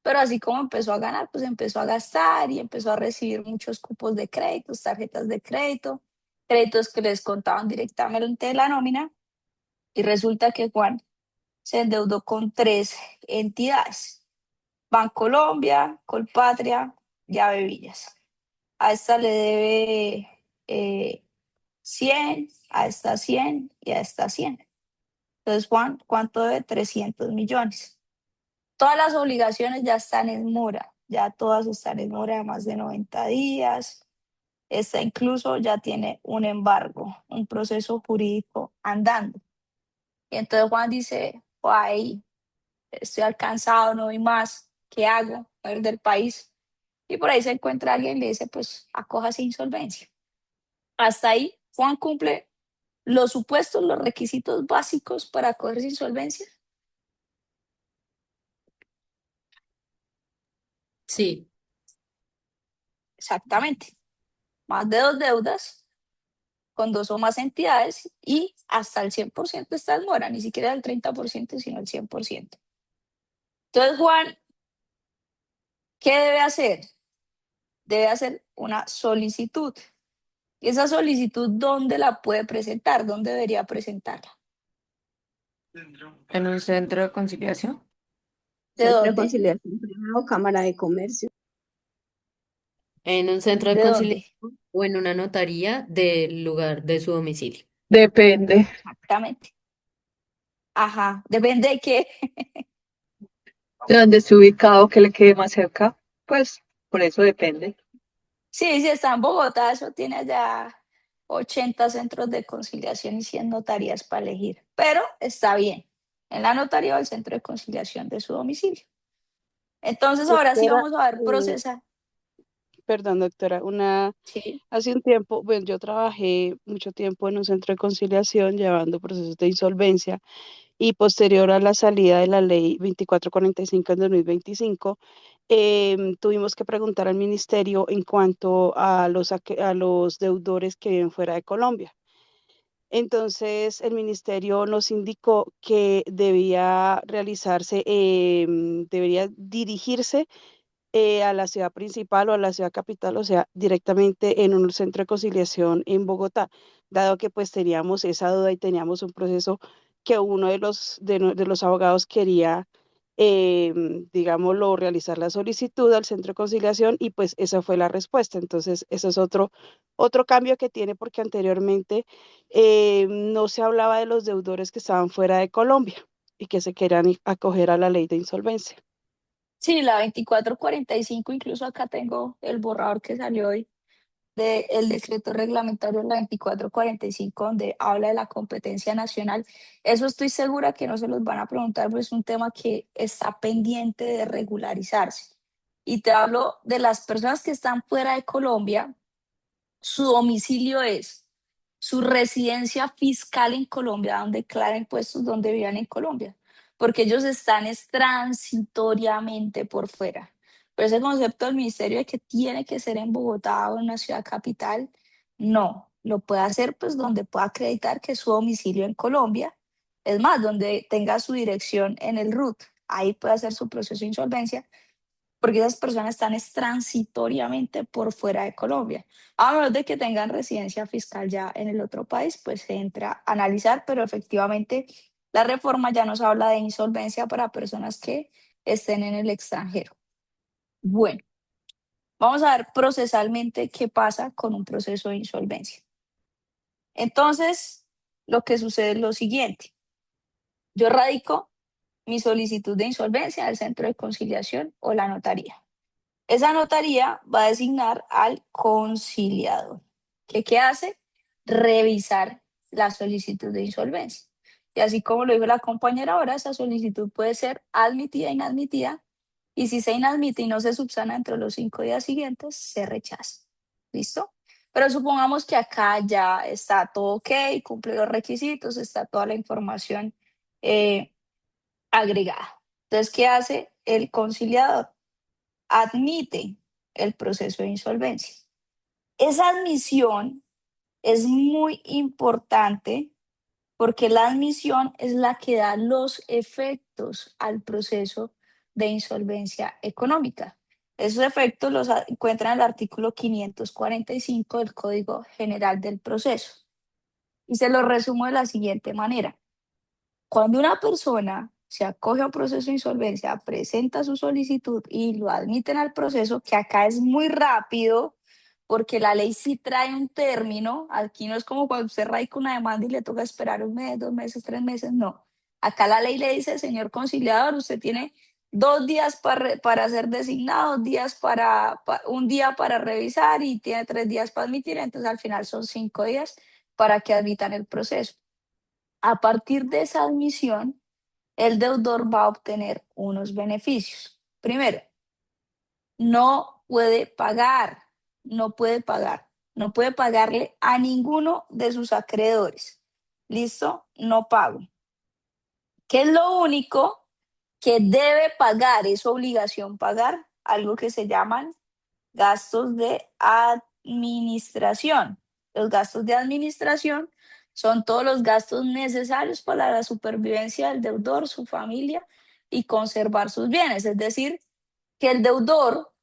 pero así como empezó a ganar, pues empezó a gastar y empezó a recibir muchos cupos de créditos, tarjetas de crédito, créditos que les contaban directamente de la nómina, y resulta que Juan se endeudó con 3 entidades: Bancolombia, Colpatria y Avevillas. A esta le debe 100, a esta 100 y a esta 100. Entonces, Juan, ¿cuánto debe? 300 millones. Todas las obligaciones ya están en mora, ya todas están en mora de más de 90 días. Esta incluso ya tiene un embargo, un proceso jurídico andando. Y entonces Juan dice, ay, estoy alcanzado, no doy más, ¿qué hago? Voy del país. Y por ahí se encuentra alguien y le dice, pues acójase insolvencia. Hasta ahí, Juan cumple los supuestos, los requisitos básicos para acogerse insolvencia. Sí. Exactamente. Más de 2 deudas, con 2 o más entidades, y hasta el 100% está en mora, ni siquiera el 30%, sino el 100%. Entonces, Juan, ¿qué debe hacer? Debe hacer una solicitud. ¿Y esa solicitud dónde la puede presentar? ¿Dónde debería presentarla? En un centro de conciliación. ¿De Centro de dónde? Conciliación Privado, Cámara de Comercio. En un centro de ¿De dónde? conciliación o en una notaría del lugar de su domicilio. Depende. Exactamente. Ajá, depende de qué. De dónde esté ubicado, que le quede más cerca, pues por eso depende. Sí, si está en Bogotá, eso tiene allá 80 centros de conciliación y 100 notarías para elegir. Pero está bien, en la notaría o el centro de conciliación de su domicilio. Entonces, ahora sí Doctora, vamos a ver procesa. perdón, doctora, Sí. hace un tiempo, bueno, yo trabajé mucho tiempo en un centro de conciliación llevando procesos de insolvencia y posterior a la salida de la ley 2445 en 2025, tuvimos que preguntar al ministerio en cuanto a a los deudores que viven fuera de Colombia. Entonces, el ministerio nos indicó que debía realizarse, debería dirigirse a la ciudad principal o a la ciudad capital, o sea, directamente en un centro de conciliación en Bogotá, dado que pues teníamos esa duda y teníamos un proceso que uno de los abogados quería, digámoslo, realizar la solicitud al centro de conciliación y pues esa fue la respuesta. Entonces, eso es otro cambio que tiene porque anteriormente no se hablaba de los deudores que estaban fuera de Colombia y que se querían acoger a la ley de insolvencia. Sí, la 2445, incluso acá tengo el borrador que salió hoy del decreto reglamentario de la 2445, donde habla de la competencia nacional. Eso estoy segura que no se los van a preguntar, pero es un tema que está pendiente de regularizarse. Y te hablo de las personas que están fuera de Colombia, su domicilio es su residencia fiscal en Colombia, donde declara impuestos donde vivan en Colombia, porque ellos están es transitoriamente por fuera. Pero ese concepto del ministerio de que tiene que ser en Bogotá o en una ciudad capital, no, lo puede hacer pues donde pueda acreditar que es su domicilio en Colombia, es más, donde tenga su dirección en el RUT, ahí puede hacer su proceso de insolvencia, porque esas personas están es transitoriamente por fuera de Colombia. A menos de que tengan residencia fiscal ya en el otro país, pues se entra a analizar, pero efectivamente la reforma ya nos habla de insolvencia para personas que estén en el extranjero. Bueno, vamos a ver procesalmente qué pasa con un proceso de insolvencia. Entonces, lo que sucede es lo siguiente. Yo radico mi solicitud de insolvencia al centro de conciliación o la notaría. Esa notaría va a designar al conciliador. ¿Qué hace? Revisar la solicitud de insolvencia. Y así como lo dijo la compañera ahora, esa solicitud puede ser admitida e inadmitida. Y si se inadmite y no se subsana entre los 5 días siguientes, se rechaza. ¿Listo? Pero supongamos que acá ya está todo ok, cumple los requisitos, está toda la información eh, agregada. Entonces, ¿qué hace el conciliador? Admite el proceso de insolvencia. Esa admisión es muy importante porque la admisión es la que da los efectos al proceso de insolvencia económica. Esos efectos los encuentran en el artículo 545 del Código General del Proceso. Y se lo resumo de la siguiente manera. Cuando una persona se acoge a un proceso de insolvencia, presenta su solicitud y lo admiten al proceso, que acá es muy rápido, porque la ley sí trae un término. Aquí no es como cuando usted radica una demanda y le toca esperar un mes, 2 meses, 3 meses, no. Acá la ley le dice, señor conciliador, usted tiene 2 días para ser designado, un día para revisar y tiene 3 días para admitir, entonces al final son 5 días para que admitan el proceso. A partir de esa admisión, el deudor va a obtener unos beneficios. Primero, no puede pagar, no puede pagarle a ninguno de sus acreedores. ¿Listo? No pago. ¿Qué es lo único que debe pagar? Es su obligación pagar algo que se llaman gastos de administración. Los gastos de administración son todos los gastos necesarios para la supervivencia del deudor, su familia y conservar sus bienes. Es decir, que el deudor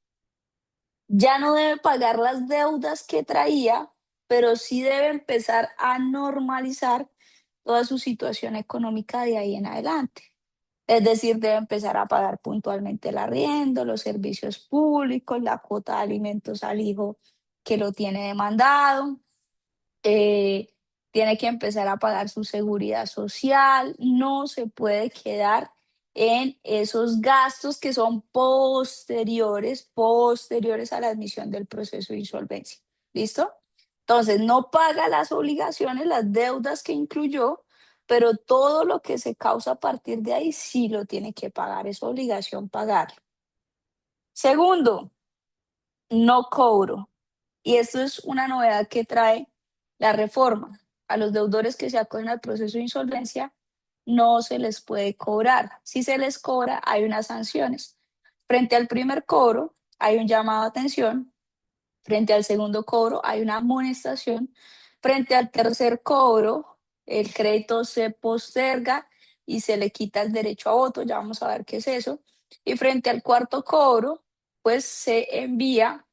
ya no debe pagar las deudas que traía, pero sí debe empezar a normalizar toda su situación económica de ahí en adelante. Es decir, debe empezar a pagar puntualmente el arriendo, los servicios públicos, la cuota de alimentos al hijo que lo tiene demandado, eh, tiene que empezar a pagar su seguridad social, no se puede quedar en esos gastos que son posteriores a la admisión del proceso de insolvencia. ¿Listo? Entonces, no paga las obligaciones, las deudas que incluyó, pero todo lo que se causa a partir de ahí sí lo tiene que pagar, es obligación pagarlo. Segundo, no cobro. Y esto es una novedad que trae la reforma. A los deudores que se acogen al proceso de insolvencia no se les puede cobrar. Si se les cobra, hay unas sanciones. Frente al primer cobro, hay un llamado a atención. Frente al segundo cobro, hay una amonestación. Frente al tercer cobro, el crédito se posterga y se le quita el derecho a voto. Ya vamos a ver qué es eso. Y frente al cuarto cobro, pues se envía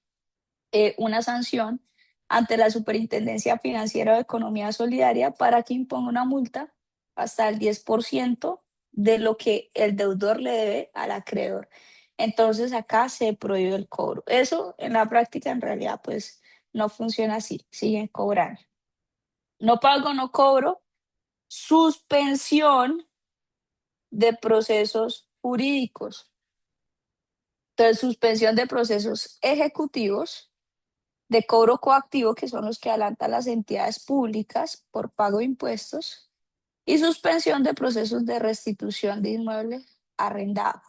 una sanción ante la Superintendencia Financiera de Economía Solidaria para que imponga una multa hasta el 10% de lo que el deudor le debe al acreedor. Entonces acá se prohíbe el cobro. Eso en la práctica en realidad pues no funciona así, siguen cobrando. No pago, no cobro, suspensión de procesos jurídicos. Entonces, suspensión de procesos ejecutivos de cobro coactivo, que son los que adelantan las entidades públicas por pago de impuestos, y suspensión de procesos de restitución de inmueble arrendado.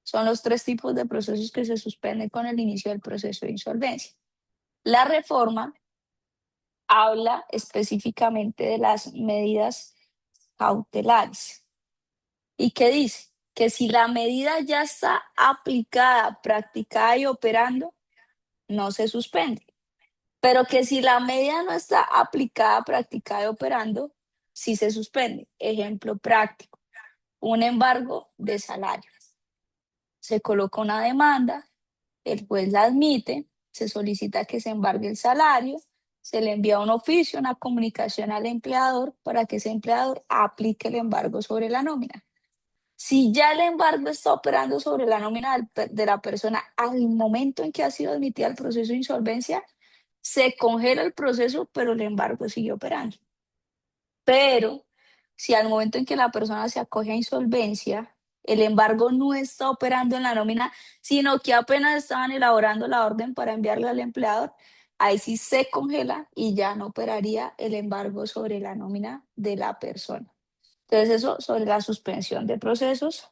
Son los tres tipos de procesos que se suspenden con el inicio del proceso de insolvencia. La reforma habla específicamente de las medidas cautelares. ¿Y qué dice? Que si la medida ya está aplicada, practicada y operando, no se suspende. Pero que si la medida no está aplicada, practicada y operando, sí se suspende. Ejemplo práctico, un embargo de salario. Se coloca una demanda, el juez la admite, se solicita que se embargue el salario, se le envía un oficio, una comunicación al empleador para que ese empleador aplique el embargo sobre la nómina. Si ya el embargo está operando sobre la nómina de la persona al momento en que ha sido admitida al proceso de insolvencia, se congela el proceso, pero el embargo sigue operando. Pero si al momento en que la persona se acoge a insolvencia, el embargo no está operando en la nómina, sino que apenas estaban elaborando la orden para enviarle al empleador, ahí sí se congela y ya no operaría el embargo sobre la nómina de la persona. Entonces eso sobre la suspensión de procesos,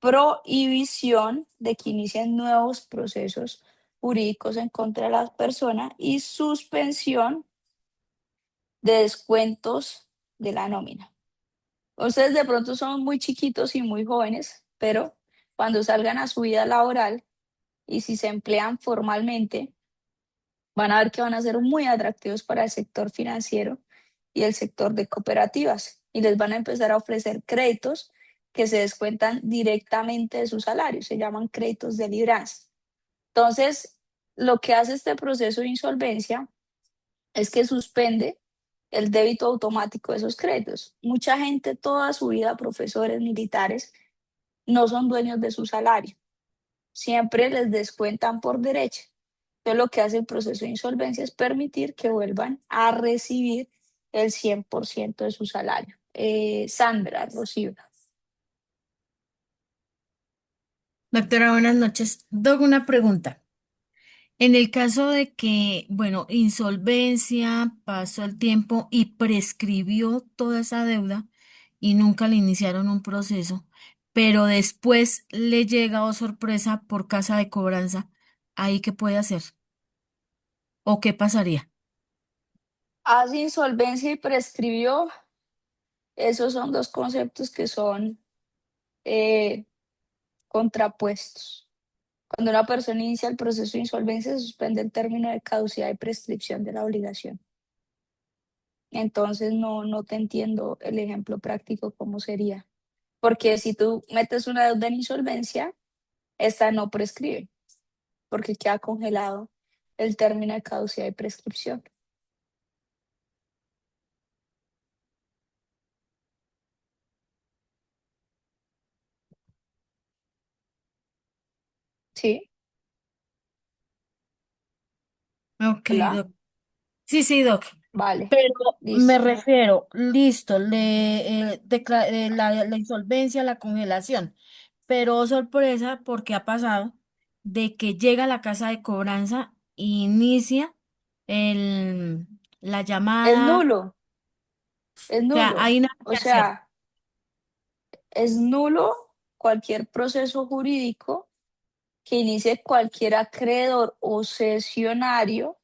prohibición de que inicien nuevos procesos jurídicos en contra de la persona y suspensión de descuentos de la nómina. Ustedes de pronto son muy chiquitos y muy jóvenes, pero cuando salgan a su vida laboral y si se emplean formalmente, van a ver que van a ser muy atractivos para el sector financiero y el sector de cooperativas y les van a empezar a ofrecer créditos que se descuentan directamente de su salario, se llaman créditos de libranza. Entonces, lo que hace este proceso de insolvencia es que suspende el débito automático de esos créditos. Mucha gente toda su vida, profesores, militares, no son dueños de su salario. Siempre les descuentan por derecho. Entonces, lo que hace el proceso de insolvencia es permitir que vuelvan a recibir el 100% de su salario. Sandra, Rocío. Doctora, buenas noches. Doc, una pregunta. En el caso de que, bueno, insolvencia, pasó el tiempo y prescribió toda esa deuda y nunca le iniciaron un proceso, pero después le llega, oh sorpresa, por casa de cobranza, ¿ahí qué puede hacer? ¿O qué pasaría? Hace insolvencia y prescribió. Esos son dos conceptos que son eh, contrapuestos. Cuando una persona inicia el proceso de insolvencia, se suspende el término de caducidad y prescripción de la obligación. Entonces, no te entiendo el ejemplo práctico cómo sería. Porque si tú metes una deuda en insolvencia, esta no prescribe, porque queda congelado el término de caducidad y prescripción. ¿Sí? Ok, ¿Hola? Doc. Sí, sí, Doc. Vale, Pero me listo. refiero, listo, la insolvencia, la congelación. Pero oh, sorpresa, porque ha pasado de que llega a la casa de cobranza e inicia la Es llamada, nulo, es o sea, nulo. hay nada O que hacer. sea, es nulo cualquier proceso jurídico que inicie cualquier acreedor o cesionario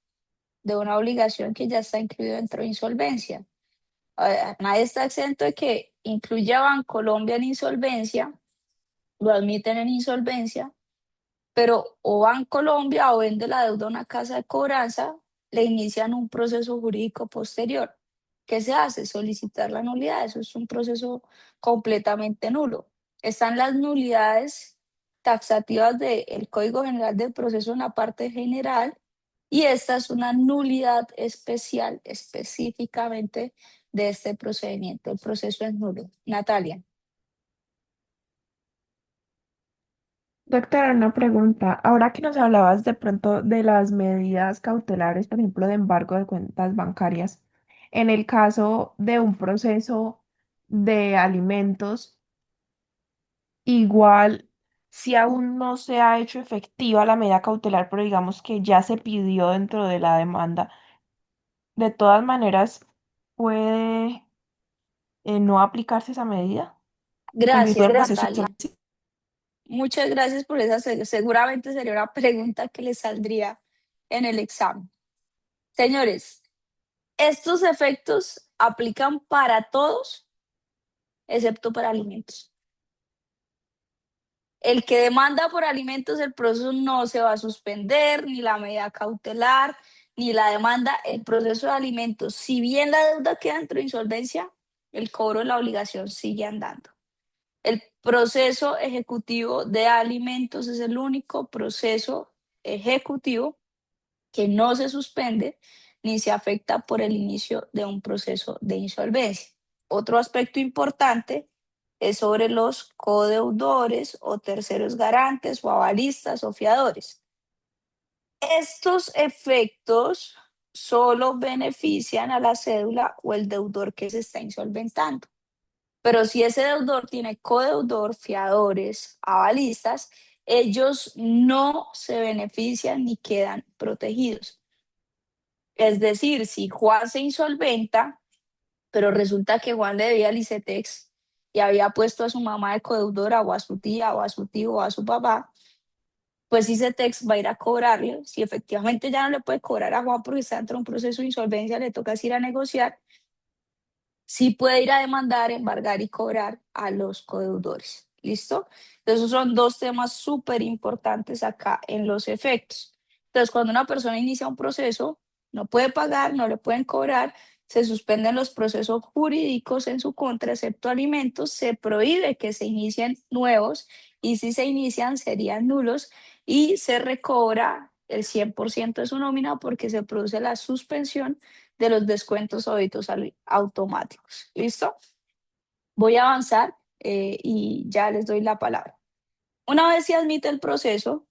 de una obligación que ya está incluido dentro de insolvencia. Nadie está exento de que incluya Bancolombia en insolvencia, lo admiten en insolvencia, pero o Bancolombia o vende la deuda a una casa de cobranza, le inician un proceso jurídico posterior. ¿Qué se hace? Solicitar la nulidad. Eso es un proceso completamente nulo. Están las nulidades taxativas del Código General del Proceso en la parte general y esta es una nulidad especial específicamente de este procedimiento. El proceso es nulo. Natalia. Doctora, una pregunta. Ahora que nos hablabas de pronto de las medidas cautelares, por ejemplo, de embargo de cuentas bancarias, en el caso de un proceso de alimentos, igual si aún no se ha hecho efectiva la medida cautelar, pero digamos que ya se pidió dentro de la demanda, de todas maneras puede no aplicarse esa medida en virtud Gracias, del proceso. Natalia. Muchas gracias por esa. Seguramente sería una pregunta que le saldría en el examen. Señores, estos efectos aplican para todos, excepto para alimentos. El que demanda por alimentos, el proceso no se va a suspender, ni la medida cautelar, ni la demanda. El proceso de alimentos, si bien la deuda queda dentro de insolvencia, el cobro de la obligación sigue andando. El proceso ejecutivo de alimentos es el único proceso ejecutivo que no se suspende ni se afecta por el inicio de un proceso de insolvencia. Otro aspecto importante es sobre los codeudores o terceros garantes o avalistas o fiadores. Estos efectos solo benefician a la cédula o el deudor que se está insolventando. Pero si ese deudor tiene codeudor, fiadores, avalistas, ellos no se benefician ni quedan protegidos. Es decir, si Juan se insolventa, pero resulta que Juan le debía al ICETEX y había puesto a su mamá de codeudora o a su tía o a su tío o a su papá, pues ICETEX va a ir a cobrarle. Si efectivamente ya no le puede cobrar a Juan porque está dentro de un proceso de insolvencia, le toca ir a negociar, sí puede ir a demandar, embargar y cobrar a los codeudores. ¿Listo? Entonces, son dos temas súper importantes acá en los efectos. Entonces, cuando una persona inicia un proceso, no puede pagar, no le pueden cobrar, se suspenden los procesos jurídicos en su contra, excepto alimentos, se prohíbe que se inicien nuevos y si se inician serían nulos y se recobra el 100% de su nómina porque se produce la suspensión de los descuentos o débitos automáticos. ¿Listo? Voy a avanzar y ya les doy la palabra. Una vez se admite el proceso,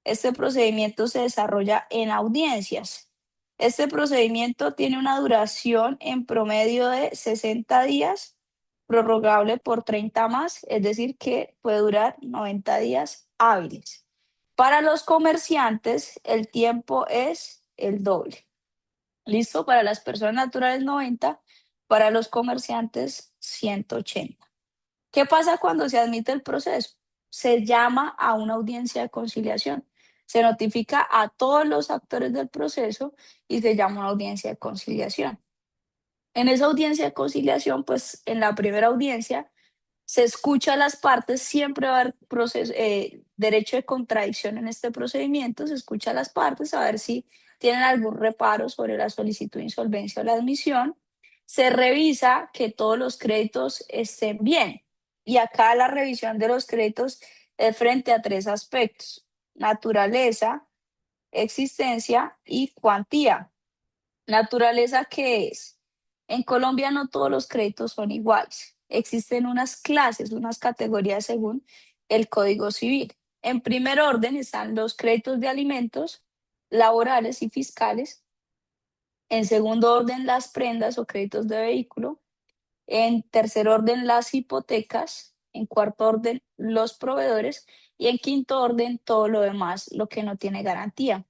este procedimiento se desarrolla en audiencias. Este procedimiento tiene una duración en promedio de 60 días, prorrogable por 30 más, es decir, que puede durar 90 días hábiles. Para los comerciantes, el tiempo es el doble. ¿Listo? Para las personas naturales 90, para los comerciantes 180. ¿Qué pasa cuando se admite el proceso? Se llama a una audiencia de conciliación. Se notifica a todos los actores del proceso y se llama una audiencia de conciliación. En esa audiencia de conciliación, pues en la primera audiencia se escucha a las partes, siempre va a haber derecho de contradicción en este procedimiento, se escucha a las partes a ver si tienen algún reparo sobre la solicitud de insolvencia o la admisión, se revisa que todos los créditos estén bien y acá la revisión de los créditos es frente a tres aspectos: naturaleza, existencia y cuantía. Naturaleza, ¿qué es? En Colombia no todos los créditos son iguales. Existen unas clases, unas categorías según el Código Civil. En primer orden están los créditos de alimentos, laborales y fiscales. En segundo orden, las prendas o créditos de vehículo. En tercer orden, las hipotecas. En cuarto orden, los proveedores. Y en quinto orden, todo lo demás, lo que no tiene garantía.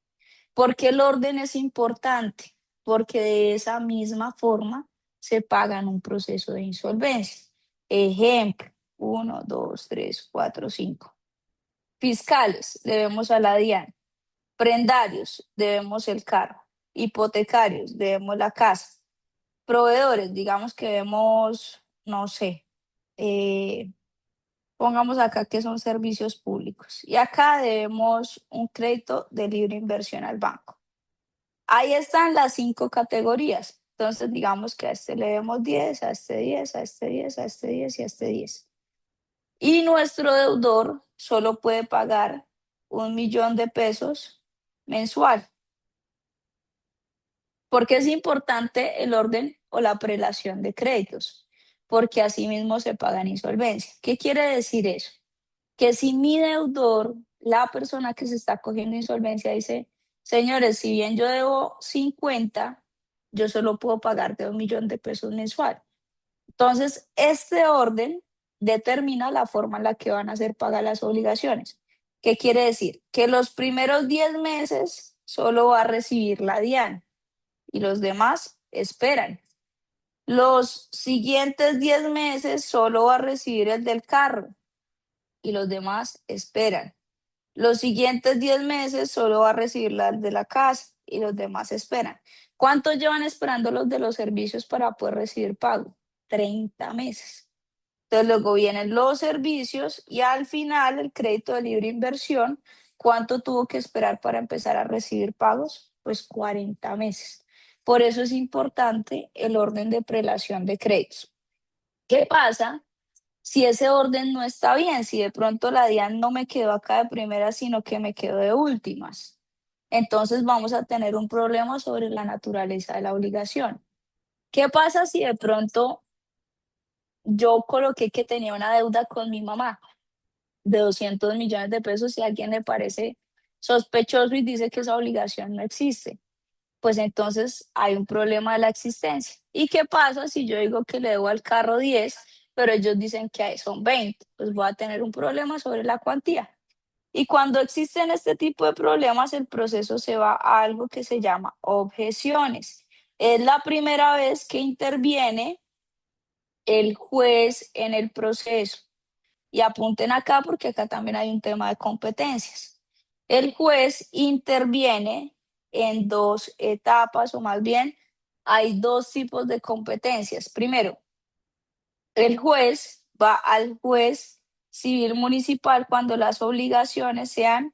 ¿Por qué el orden es importante? Porque de esa misma forma se paga en un proceso de insolvencia. Ejemplo, 1, 2, 3, 4, 5. Fiscales, debemos a la DIAN. Prendarios, debemos el carro. Hipotecarios, debemos la casa. Proveedores, digamos que debemos, no sé, pongamos acá que son servicios públicos. Y acá debemos un crédito de libre inversión al banco. Ahí están las 5 categorías. Entonces, digamos que a este le debemos 10, a este 10, a este 10, a este 10 y a este 10. Y nuestro deudor solo puede pagar 1.000.000 de pesos mensual. ¿Por qué es importante el orden o la prelación de créditos? Porque asimismo se paga en insolvencia. ¿Qué quiere decir eso? Que si mi deudor, la persona que se está cogiendo insolvencia, dice, señores, si bien yo debo 50, yo solo puedo pagar de 1.000.000 de pesos mensual. Entonces, este orden determina la forma en la que van a ser pagadas las obligaciones. ¿Qué quiere decir? Que los primeros 10 meses solo va a recibir la DIAN y los demás esperan. Los siguientes 10 meses solo va a recibir el del carro y los demás esperan. Los siguientes 10 meses solo va a recibir la de la casa y los demás esperan. ¿Cuánto llevan esperando los de los servicios para poder recibir pago? 30 meses. Entonces luego vienen los servicios y al final el crédito de libre inversión. ¿Cuánto tuvo que esperar para empezar a recibir pagos? Pues 40 meses. Por eso es importante el orden de prelación de créditos. ¿Qué pasa si ese orden no está bien? Si de pronto la DIAN no me quedó acá de primera, sino que me quedó de últimas. Entonces vamos a tener un problema sobre la naturaleza de la obligación. ¿Qué pasa si de pronto yo coloqué que tenía una deuda con mi mamá de 200 millones de pesos y a alguien le parece sospechoso y dice que esa obligación no existe? Pues entonces hay un problema de la existencia. ¿Y qué pasa si yo digo que le debo al carro 10, pero ellos dicen que son 20? Pues voy a tener un problema sobre la cuantía. Y cuando existen este tipo de problemas, el proceso se va a algo que se llama objeciones. Es la primera vez que interviene el juez en el proceso. Y apunten acá porque acá también hay un tema de competencias. El juez interviene en 2 etapas, o más bien hay 2 tipos de competencias. Primero, el juez va al juez civil municipal cuando las obligaciones sean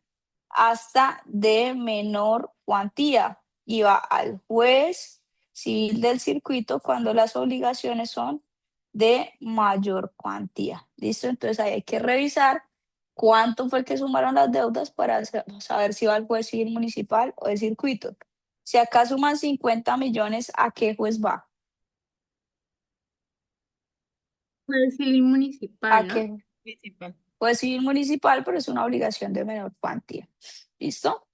hasta de menor cuantía y va al juez civil del circuito cuando las obligaciones son de mayor cuantía. ¿Listo? Entonces ahí hay que revisar cuánto fue que sumaron las deudas para saber si va al juez civil municipal o de circuito. Si acá suman 50 millones, ¿a qué juez va? Puede civil ¿A municipal, ¿no? qué? Juez civil municipal, pero es una obligación de menor cuantía. ¿Listo?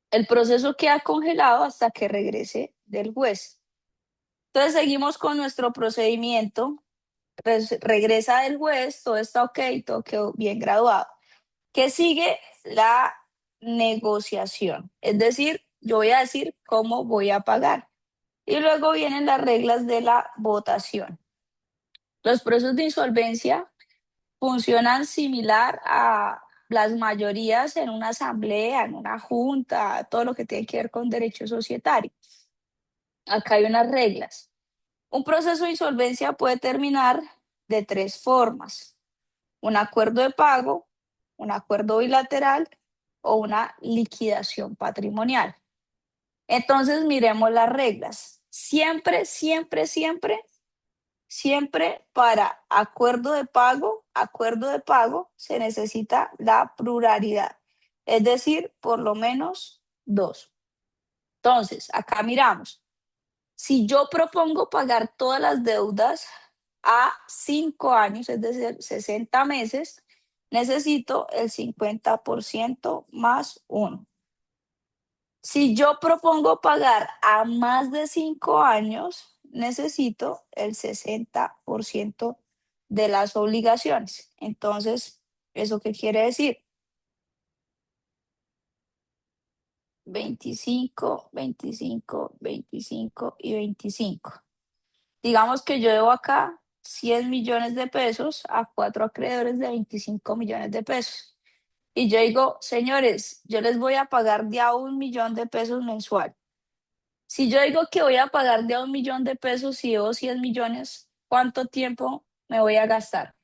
El proceso queda congelado hasta que regrese del juez. Entonces seguimos con nuestro procedimiento. Regresa del juez, todo está ok, todo quedó bien graduado. ¿Qué sigue? La negociación. Es decir, yo voy a decir cómo voy a pagar. Y luego vienen las reglas de la votación. Los procesos de insolvencia funcionan similar a las mayorías en una asamblea, en una junta, todo lo que tiene que ver con derecho societario. Acá hay unas reglas. Un proceso de insolvencia puede terminar de 3 formas: un acuerdo de pago, un acuerdo bilateral o una liquidación patrimonial. Entonces, miremos las reglas. Siempre, siempre, siempre, siempre para acuerdo de pago se necesita la pluralidad, es decir, por lo menos 2. Entonces, acá miramos. Si yo propongo pagar todas las deudas a 5 años, es decir, 60 meses, necesito el 50% más 1. Si yo propongo pagar a más de 5 años, necesito el 60% de las obligaciones. Entonces, ¿eso qué quiere decir? 25, 25, 25 y 25. Digamos que yo debo acá 100 millones de pesos a 4 acreedores de 25 millones de pesos. y yo digo, señores, yo les voy a pagar de a 1 millón de pesos mensual. Si yo digo que voy a pagar de a 1 millón de pesos y debo 100 millones, ¿cuánto tiempo me voy a gastar?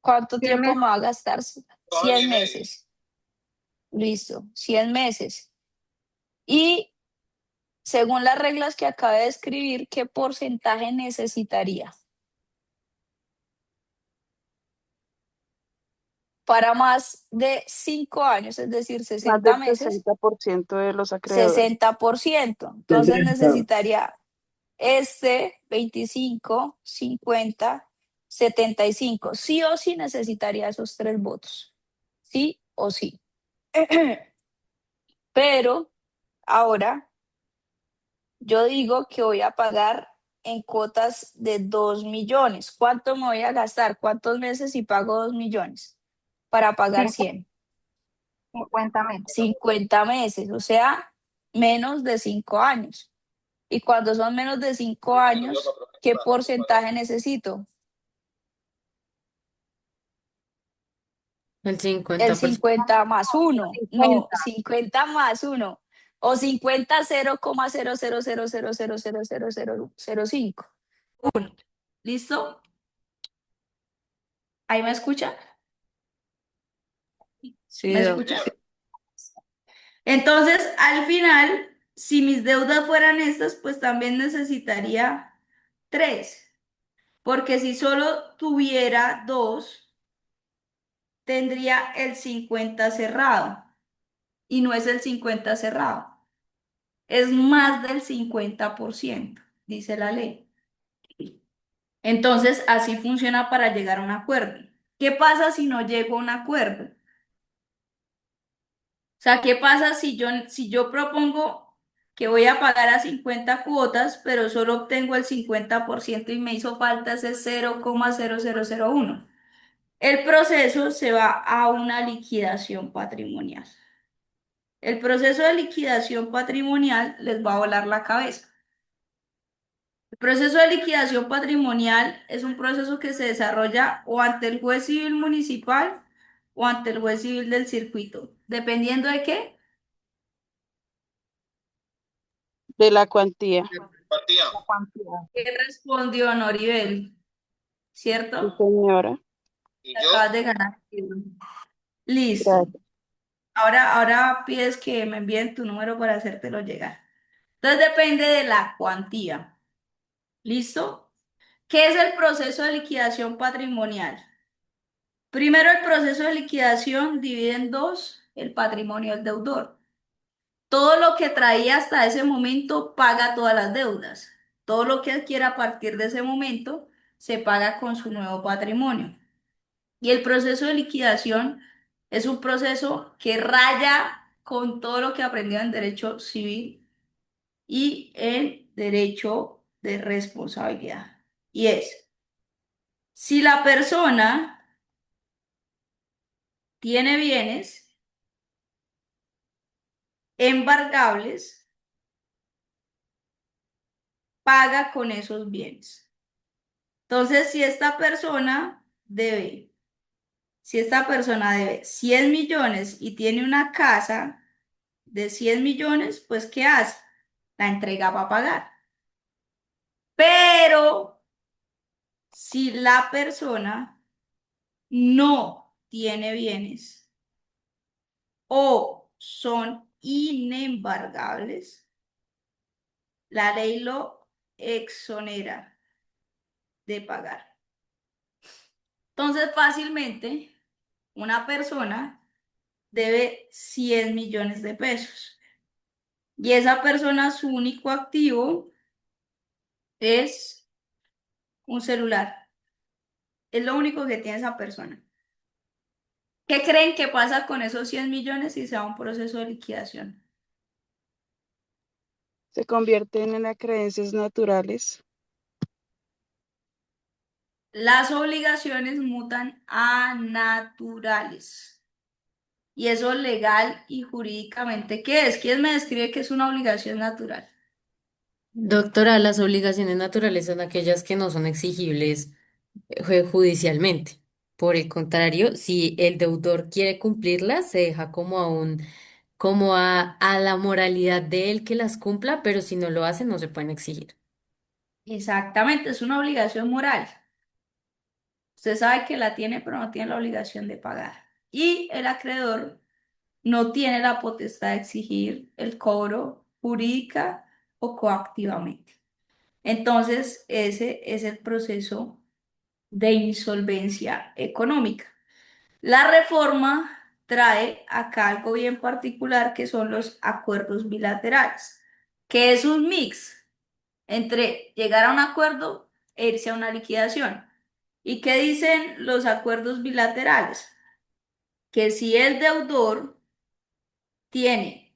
¿Cuánto 100 tiempo meses. me va a gastar?2 años y 100 medio. meses. Listo, 100 meses. Y según las reglas que acabé de escribir, ¿qué porcentaje necesitaría? Para más de 5 años, es decir, Más 60 del meses, 60% de los acreedores. 60%. Entonces necesitaría 25, 50, 75. Sí o sí necesitaría esos 3 votos. Sí o sí. Pero ahora yo digo que voy a pagar en cuotas de 2 millones. ¿Cuánto me voy a gastar? ¿Cuántos meses si pago 2 millones para pagar 100? 50 meses. 50 meses, o sea, menos de 5 años. Y cuando son menos de 5 años, ¿qué porcentaje necesito? El El 50%. 50 más 1, no, 50. 50 más 1, o 50 0,000000005. ¿Listo? ¿Ahí me escucha? Sí, ¿Me doc. escucha? Entonces, al final, si mis deudas fueran estas, pues también necesitaría 3, porque si solo tuviera 2, tendría el 50 cerrado, y no es el 50 cerrado, es más del 50%, dice la ley. Entonces, así funciona para llegar a un acuerdo. ¿Qué pasa si no llego a un acuerdo? O sea, ¿qué pasa si yo propongo que voy a pagar a 50 cuotas, pero solo obtengo el 50% y me hizo falta ese 0,0001? El proceso se va a una liquidación patrimonial. El proceso de liquidación patrimonial les va a volar la cabeza. El proceso de liquidación patrimonial es un proceso que se desarrolla o ante el juez civil municipal o ante el juez civil del circuito. ¿Dependiendo de qué? De la cuantía. Partida. La cuantía. ¿Qué respondió Noribel? Sí, ¿Cierto? señora. Y yo, Acabas de ganar. Listo. Gracias. Ahora pides que me envíen tu número para hacértelo llegar. Entonces depende de la cuantía. ¿Listo? ¿Qué es el proceso de liquidación patrimonial? Primero, el proceso de liquidación divide en dos el patrimonio del deudor. Todo lo que traía hasta ese momento paga todas las deudas. Todo lo que adquiera a partir de ese momento se paga con su nuevo patrimonio. Y el proceso de liquidación es un proceso que raya con todo lo que aprendió en derecho civil y en derecho de responsabilidad. Y es, si la persona tiene bienes embargables, paga con esos bienes. Entonces, si esta persona debe 100 millones y tiene una casa de 100 millones, pues ¿qué hace? La entrega para pagar. Pero si la persona no tiene bienes o son inembargables, la ley lo exonera de pagar. Entonces, fácilmente, una persona debe 100 millones de pesos y esa persona, su único activo es un celular. Es lo único que tiene esa persona. ¿Qué creen que pasa con esos 100 millones si se da un proceso de liquidación? Se convierten en acreencias naturales. Las obligaciones mutan a naturales. ¿Y eso legal y jurídicamente qué es? ¿Quién me describe qué es una obligación natural? Doctora, las obligaciones naturales son aquellas que no son exigibles judicialmente. Por el contrario, si el deudor quiere cumplirlas, se deja como a la moralidad de él que las cumpla, pero si no lo hace, no se pueden exigir. Exactamente, es una obligación moral. Usted sabe que la tiene, pero no tiene la obligación de pagar. Y el acreedor no tiene la potestad de exigir el cobro jurídica o coactivamente. Entonces, ese es el proceso de insolvencia económica. La reforma trae acá algo bien particular que son los acuerdos bilaterales, que es un mix entre llegar a un acuerdo e irse a una liquidación. ¿Y qué dicen los acuerdos bilaterales? Que si el deudor tiene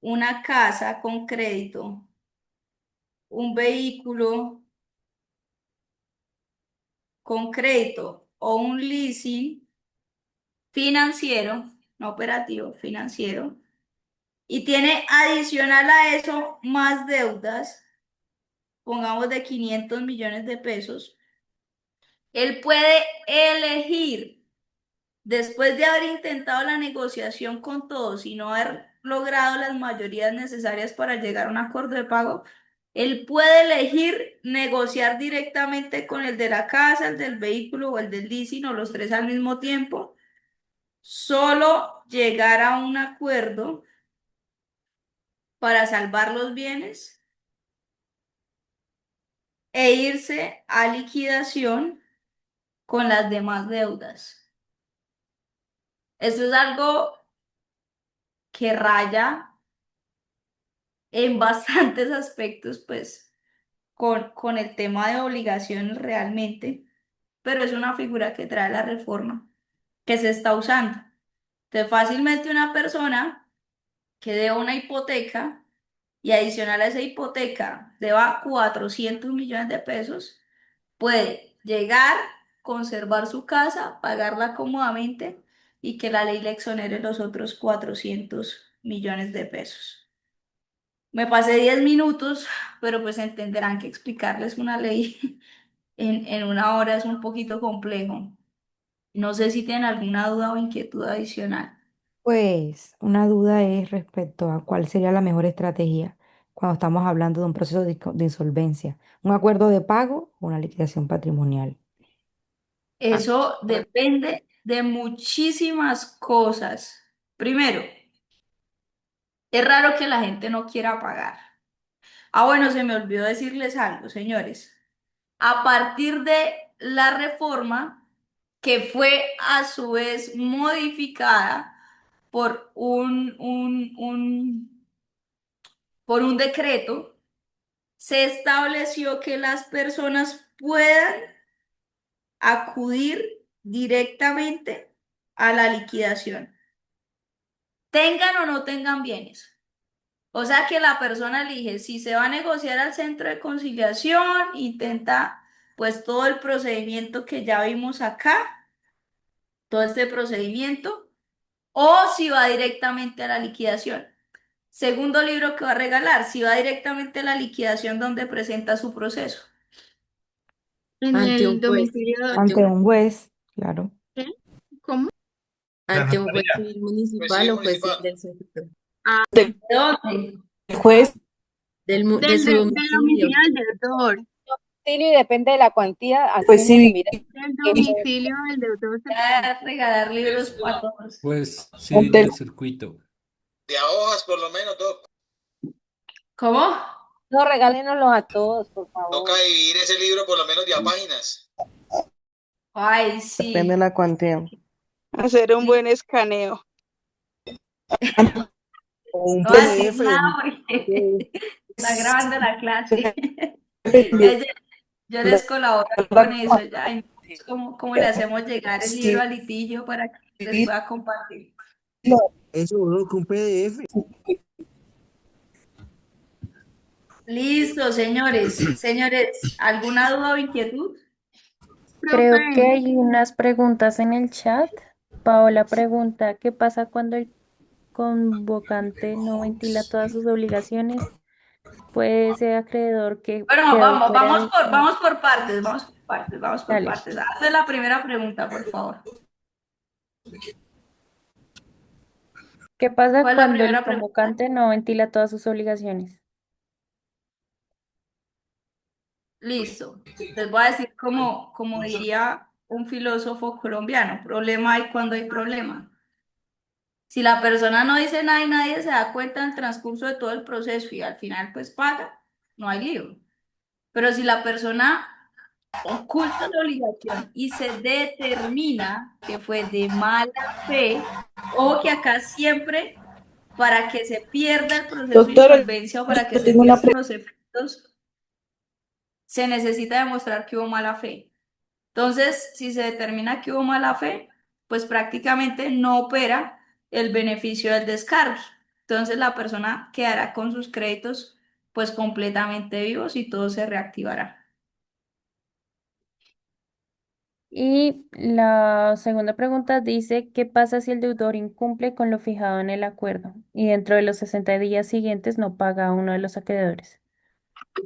una casa con crédito, un vehículo con crédito o un leasing financiero, no operativo, financiero, y tiene adicional a eso más deudas, pongamos de 500 millones de pesos, él puede elegir, después de haber intentado la negociación con todos y no haber logrado las mayorías necesarias para llegar a un acuerdo de pago, él puede elegir negociar directamente con el de la casa, el del vehículo o el del leasing o los tres al mismo tiempo, solo llegar a un acuerdo para salvar los bienes e irse a liquidación con las demás deudas. Eso es algo que raya en bastantes aspectos, pues, con el tema de obligaciones realmente, pero es una figura que trae la reforma, que se está usando. Entonces, fácilmente una persona que dé una hipoteca y adicional a esa hipoteca deba 400 millones de pesos, puede llegar, conservar su casa, pagarla cómodamente y que la ley le exonere los otros 400 millones de pesos. Me pasé 10 minutos, pero pues entenderán que explicarles una ley en una hora es un poquito complejo. No sé si tienen alguna duda o inquietud adicional. Pues una duda es respecto a cuál sería la mejor estrategia cuando estamos hablando de un proceso de insolvencia, un acuerdo de pago o una liquidación patrimonial. Eso depende de muchísimas cosas. Primero, es raro que la gente no quiera pagar. Ah, bueno, se me olvidó decirles algo, señores. A partir de la reforma, que fue a su vez modificada por por un decreto, se estableció que las personas puedan acudir directamente a la liquidación, tengan o no tengan bienes. O sea que la persona elige si se va a negociar al centro de conciliación, intenta pues todo el procedimiento que ya vimos acá, todo este procedimiento, o si va directamente a la liquidación. Segundo libro que va a regalar, si va directamente a la liquidación donde presenta su proceso. En Ante el un juez, domicilio, Ante un juez, claro. ¿qué? ¿Cómo? ante un juez civil Pues municipal sí, o juez municipal. civil del centro, Ah, ¿De dónde? El juez, de su del domicilio. domicilio del deudor. Auxilio y depende de la cuantía, así pues mismo se sí, mira. Del domicilio del deudor. Voy a regalar libros para todos. Pues civil ante de el circuito. De a hojas, por lo menos, ¿Cómo? No, regálenoslos a todos, por toca favor. dividir ese libro por lo menos de a páginas. Ay, depende de sí. la cuantía. Hacer un buen escaneo. O un No voy a decir PDF. nada porque está grabando la clase. El Ya- Yo les colaboro con eso. Ya. Y ¿cómo le hacemos llegar el libro a Litillo para que les pueda compartir? Eso, bro, con PDF. Listo, señores. Señores, ¿alguna duda o inquietud? Profe, Creo que hay unas preguntas en el chat. Paola pregunta, ¿qué pasa cuando el convocante no ventila todas sus obligaciones? puede ese acreedor que Bueno, quedó fuera de... vamos por partes, vamos por partes, vamos por Dale. partes. Hazle la primera pregunta, por favor. ¿Qué pasa ¿Cuál es la cuando el primera pregunta? convocante no ventila todas sus obligaciones? Listo. Les voy a decir como diría un filósofo colombiano, problema hay cuando hay problema. Si la persona no dice nada y nadie se da cuenta en el transcurso de todo el proceso y al final pues paga, no hay lío. Pero si la persona oculta la obligación y se determina que fue de mala fe, o que acá siempre para que se pierda el proceso de Doctora, insolvencia o para que yo se tengo una pierdan pregunta. los efectos, se necesita demostrar que hubo mala fe. Entonces, si se determina que hubo mala fe, pues prácticamente no opera el beneficio del descargue. Entonces, la persona quedará con sus créditos pues completamente vivos y todo se reactivará. Y la segunda pregunta dice, ¿qué pasa si el deudor incumple con lo fijado en el acuerdo y dentro de los 60 días siguientes no paga a uno de los acreedores?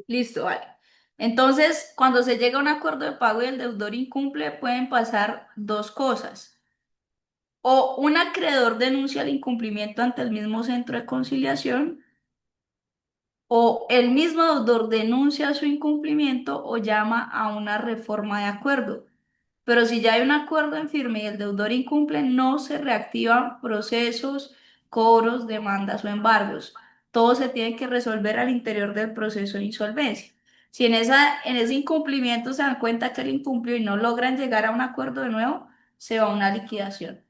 Listo, vale. Entonces, cuando se llega a un acuerdo de pago y el deudor incumple, pueden pasar dos cosas. O un acreedor denuncia el incumplimiento ante el mismo centro de conciliación, o el mismo deudor denuncia su incumplimiento o llama a una reforma de acuerdo. Pero si ya hay un acuerdo en firme y el deudor incumple, no se reactivan procesos, cobros, demandas o embargos. Todo se tiene que resolver al interior del proceso de insolvencia. Si en ese incumplimiento se dan cuenta que él incumplió y no logran llegar a un acuerdo de nuevo, se va a una liquidación.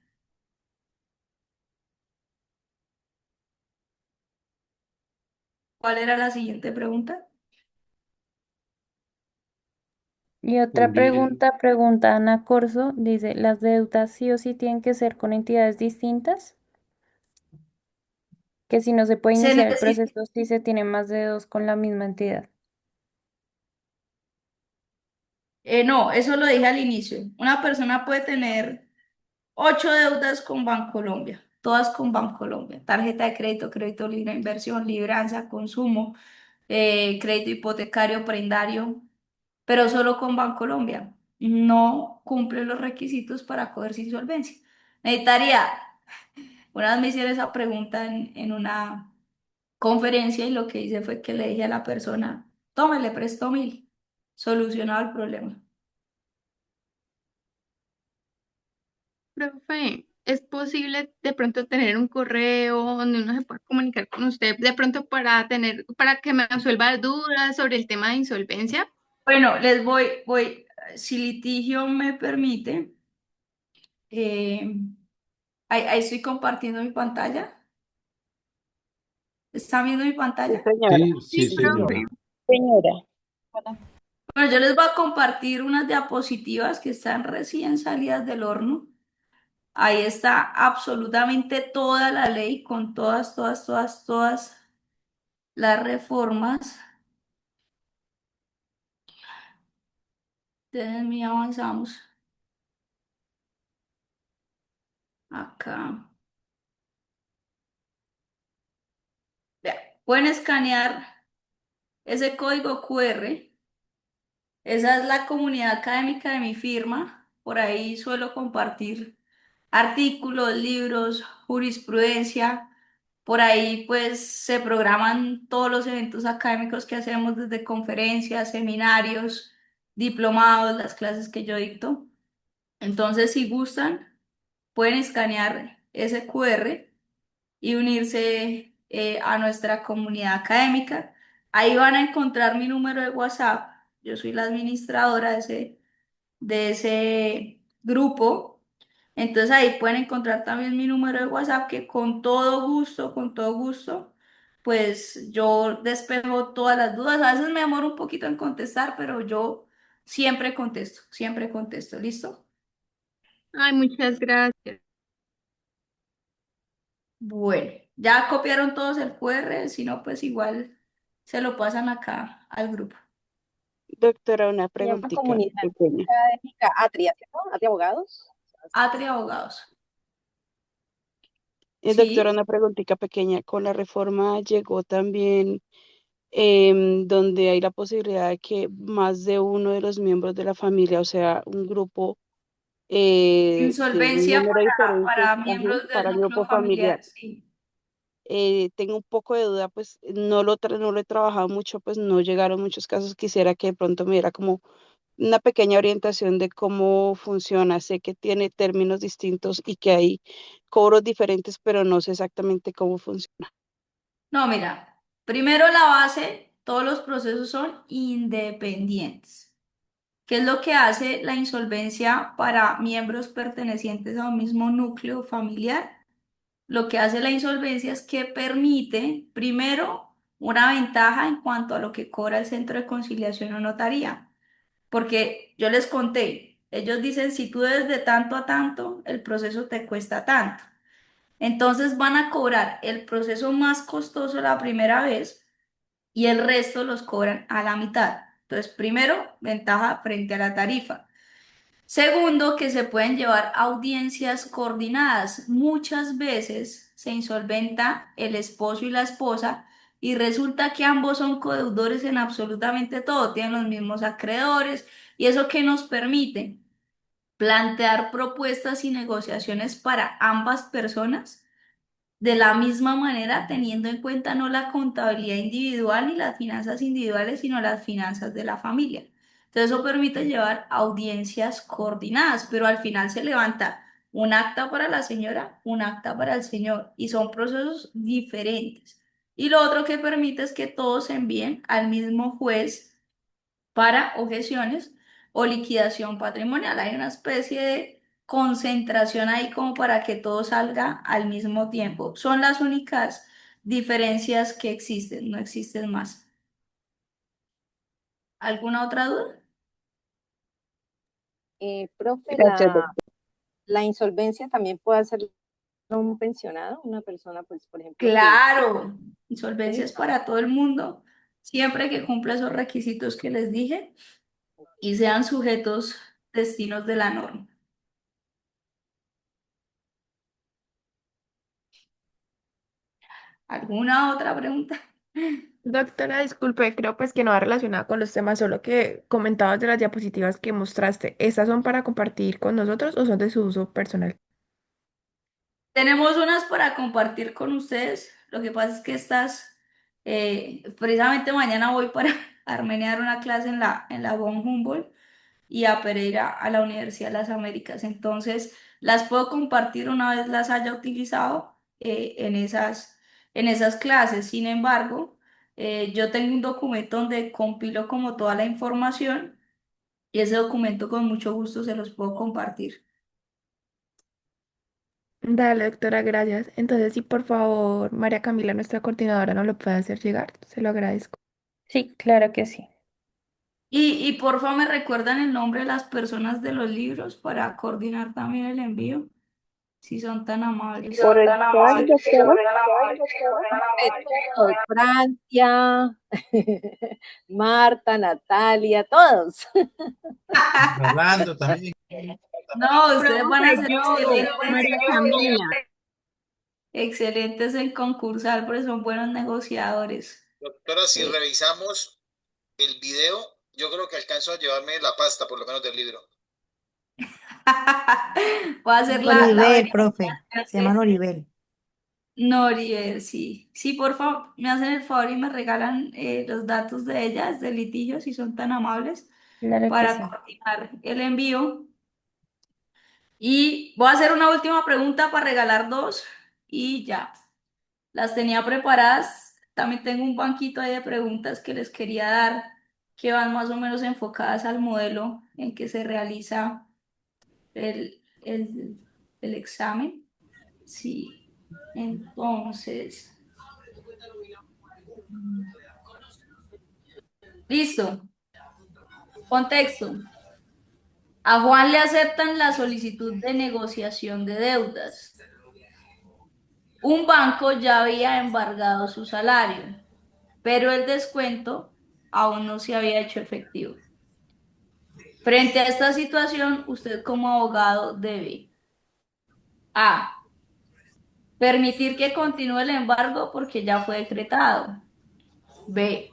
¿Cuál era la siguiente pregunta? Y otra También, pregunta Ana Corso, dice, ¿las deudas sí o sí tienen que ser con entidades distintas? Que si no se puede Se iniciar el necesita, proceso si se tiene más de dos con la misma entidad. no, eso lo dije al inicio. Una persona puede tener 8 deudas con Bancolombia, todas con Bancolombia. Tarjeta de crédito, crédito libre, inversión, libranza, consumo, crédito hipotecario, prendario, pero solo con Bancolombia. No cumple los requisitos para cogerse insolvencia. Necesitaría, una vez me hicieron esa pregunta en una conferencia y lo que hice fue que le dije a la persona, tome, le presto 1.000, solucionado el problema. Profe, ¿es posible de pronto tener un correo donde uno se pueda comunicar con usted, de pronto para que me resuelva dudas sobre el tema de insolvencia? Bueno, si litigio me permite, eh, ahí estoy compartiendo mi pantalla. ¿Están viendo mi Sí, pantalla? señora. sí, sí, Sí, profe. señora. Señora. Bueno, yo les voy a compartir unas diapositivas que están recién salidas del horno. Ahí está absolutamente toda la ley con todas las reformas. Déjenme avanzamos. Acá. Vea, pueden escanear ese código QR. Esa es la comunidad académica de mi firma. Por ahí suelo compartir artículos, libros, jurisprudencia. Por ahí pues se programan todos los eventos académicos que hacemos desde conferencias, seminarios, diplomados, las clases que yo dicto. Entonces, si gustan, pueden escanear ese QR y unirse a nuestra comunidad académica. Ahí van a encontrar mi número de WhatsApp. Yo soy la administradora de ese grupo. Entonces ahí pueden encontrar también mi número de WhatsApp que con todo gusto, pues yo despejo todas las dudas. A veces me demoro un poquito en contestar, pero yo siempre contesto, siempre contesto. ¿Listo? Ay, muchas gracias. Bueno, ya copiaron todos el QR, si no, pues igual se lo pasan acá al grupo. Doctora, una Se llama preguntita comunidad pequeña. académica Atria, ¿cierto? Atria Abogados. Atri Abogados. Doctora, Sí. una preguntita pequeña. Con la reforma llegó también donde hay la posibilidad de que más de uno de los miembros de la familia, o sea, un grupo de un Insolvencia número diferente, para ajá, miembros del para el núcleo grupo familiar. familiar, sí. Tengo un poco de duda, pues no lo he trabajado mucho, pues no llegaron muchos casos. Quisiera que de pronto me diera como una pequeña orientación de cómo funciona. Sé que tiene términos distintos y que hay cobros diferentes, pero no sé exactamente cómo funciona. No, mira, primero la base, todos los procesos son independientes. ¿Qué es lo que hace la insolvencia para miembros pertenecientes a un mismo núcleo familiar? Lo que hace la insolvencia es que permite, primero, una ventaja en cuanto a lo que cobra el centro de conciliación o notaría. Porque yo les conté, ellos dicen, si tú debes de tanto a tanto, el proceso te cuesta tanto. Entonces van a cobrar el proceso más costoso la primera vez y el resto los cobran a la mitad. Entonces, primero, ventaja frente a la tarifa. Segundo, que se pueden llevar audiencias coordinadas. Muchas veces se insolventa el esposo y la esposa y resulta que ambos son codeudores en absolutamente todo, tienen los mismos acreedores y eso que nos permite plantear propuestas y negociaciones para ambas personas de la misma manera, teniendo en cuenta no la contabilidad individual ni las finanzas individuales, sino las finanzas de la familia. Entonces, eso permite llevar audiencias coordinadas, pero al final se levanta un acta para la señora, un acta para el señor, y son procesos diferentes. Y lo otro que permite es que todos se envíen al mismo juez para objeciones o liquidación patrimonial. Hay una especie de concentración ahí como para que todo salga al mismo tiempo. Son las únicas diferencias que existen, no existen más. ¿Alguna otra duda? Profe, Gracias, la insolvencia también puede hacer un pensionado, una persona, pues, por ejemplo, que Claro, insolvencia sí. es para todo el mundo, siempre que cumpla esos requisitos que les dije y sean sujetos destinos de la norma. ¿Alguna otra pregunta? Doctora, disculpe, creo pues que no va relacionada con los temas, solo que comentabas de las diapositivas que mostraste. ¿Estas son para compartir con nosotros o son de su uso personal? Tenemos unas para compartir con ustedes. Lo que pasa es que estas, precisamente mañana voy para Armenia a dar una clase en la von Humboldt y a Pereira a la Universidad de las Américas. Entonces, las puedo compartir una vez las haya utilizado en esas clases. Sin embargo, yo tengo un documento donde compilo como toda la información y ese documento con mucho gusto se los puedo compartir. Dale, doctora, gracias. Entonces, si por favor, María Camila, nuestra coordinadora, nos lo puede hacer llegar, se lo agradezco. Sí, claro que sí. Y porfa, me recuerdan el nombre de las personas de los libros para coordinar también el envío, si son tan amables. Por el chat, doctora. Francia, Marta, Natalia, todos. Rolando también. No, ustedes van a Profe, ser yo, María Camila. excelentes en concursar, porque son buenos negociadores. Doctora, si Eh, revisamos el video, yo creo que alcanzo a llevarme la pasta, por lo menos del libro. Voy a hacer la Noribel, profe. verificación Se llama de Noribel. Noriel, sí. Sí, por favor, me hacen el favor y me regalan los datos de ellas, de litigio, si son tan amables, Claro que para sí. coordinar el envío. Y voy a hacer una última pregunta para regalar dos y ya. Las tenía preparadas. También tengo un banquito ahí de preguntas que les quería dar, que van más o menos enfocadas al modelo en que se realiza el examen. Sí. Entonces, listo. Contexto. A Juan le aceptan la solicitud de negociación de deudas. Un banco ya había embargado su salario, pero el descuento aún no se había hecho efectivo. Frente a esta situación, usted como abogado debe A. Permitir que continúe el embargo porque ya fue decretado. B.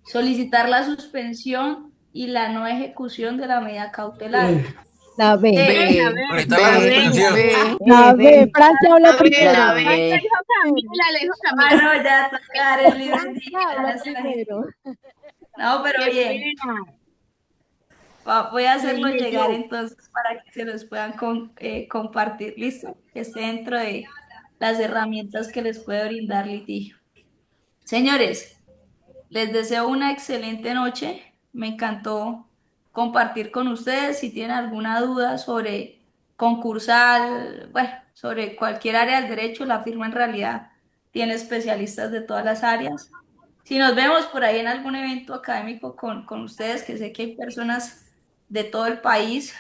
solicitar la suspensión y la no ejecución de la medida cautelar. La B. Ahorita la suspensión. La B. Francia habla primero. La dijo Camila, la dijo Ah, Camila. no, ya tocar el libro. Francia habla primero. No, pero Qué bien. pena. Voy a hacerlo Dije llegar yo. entonces para que se los puedan compartir, listo, que esté dentro de las herramientas que les puede brindar litigio. Señores, les deseo una excelente noche. Me encantó compartir con ustedes. Si tienen alguna duda sobre concursal, bueno, sobre cualquier área del derecho, la firma en realidad tiene especialistas de todas las áreas. Si nos vemos por ahí en algún evento académico con ustedes, que sé que hay personas de todo el país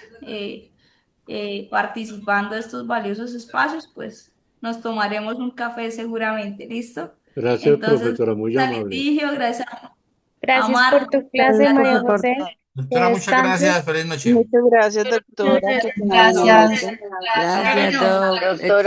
participando de estos valiosos espacios, pues nos tomaremos un café seguramente, ¿listo? Gracias, Entonces, profesora, muy gracias a amable. Litigio, gracias a Gracias por Marco, tu clase, gracias María a Profesor. José. Que Doctora, muchas descanses. gracias. Feliz noche. Muchas gracias, doctora. Que tenga una buena Gracias. noche. Gracias, Bueno, doctor.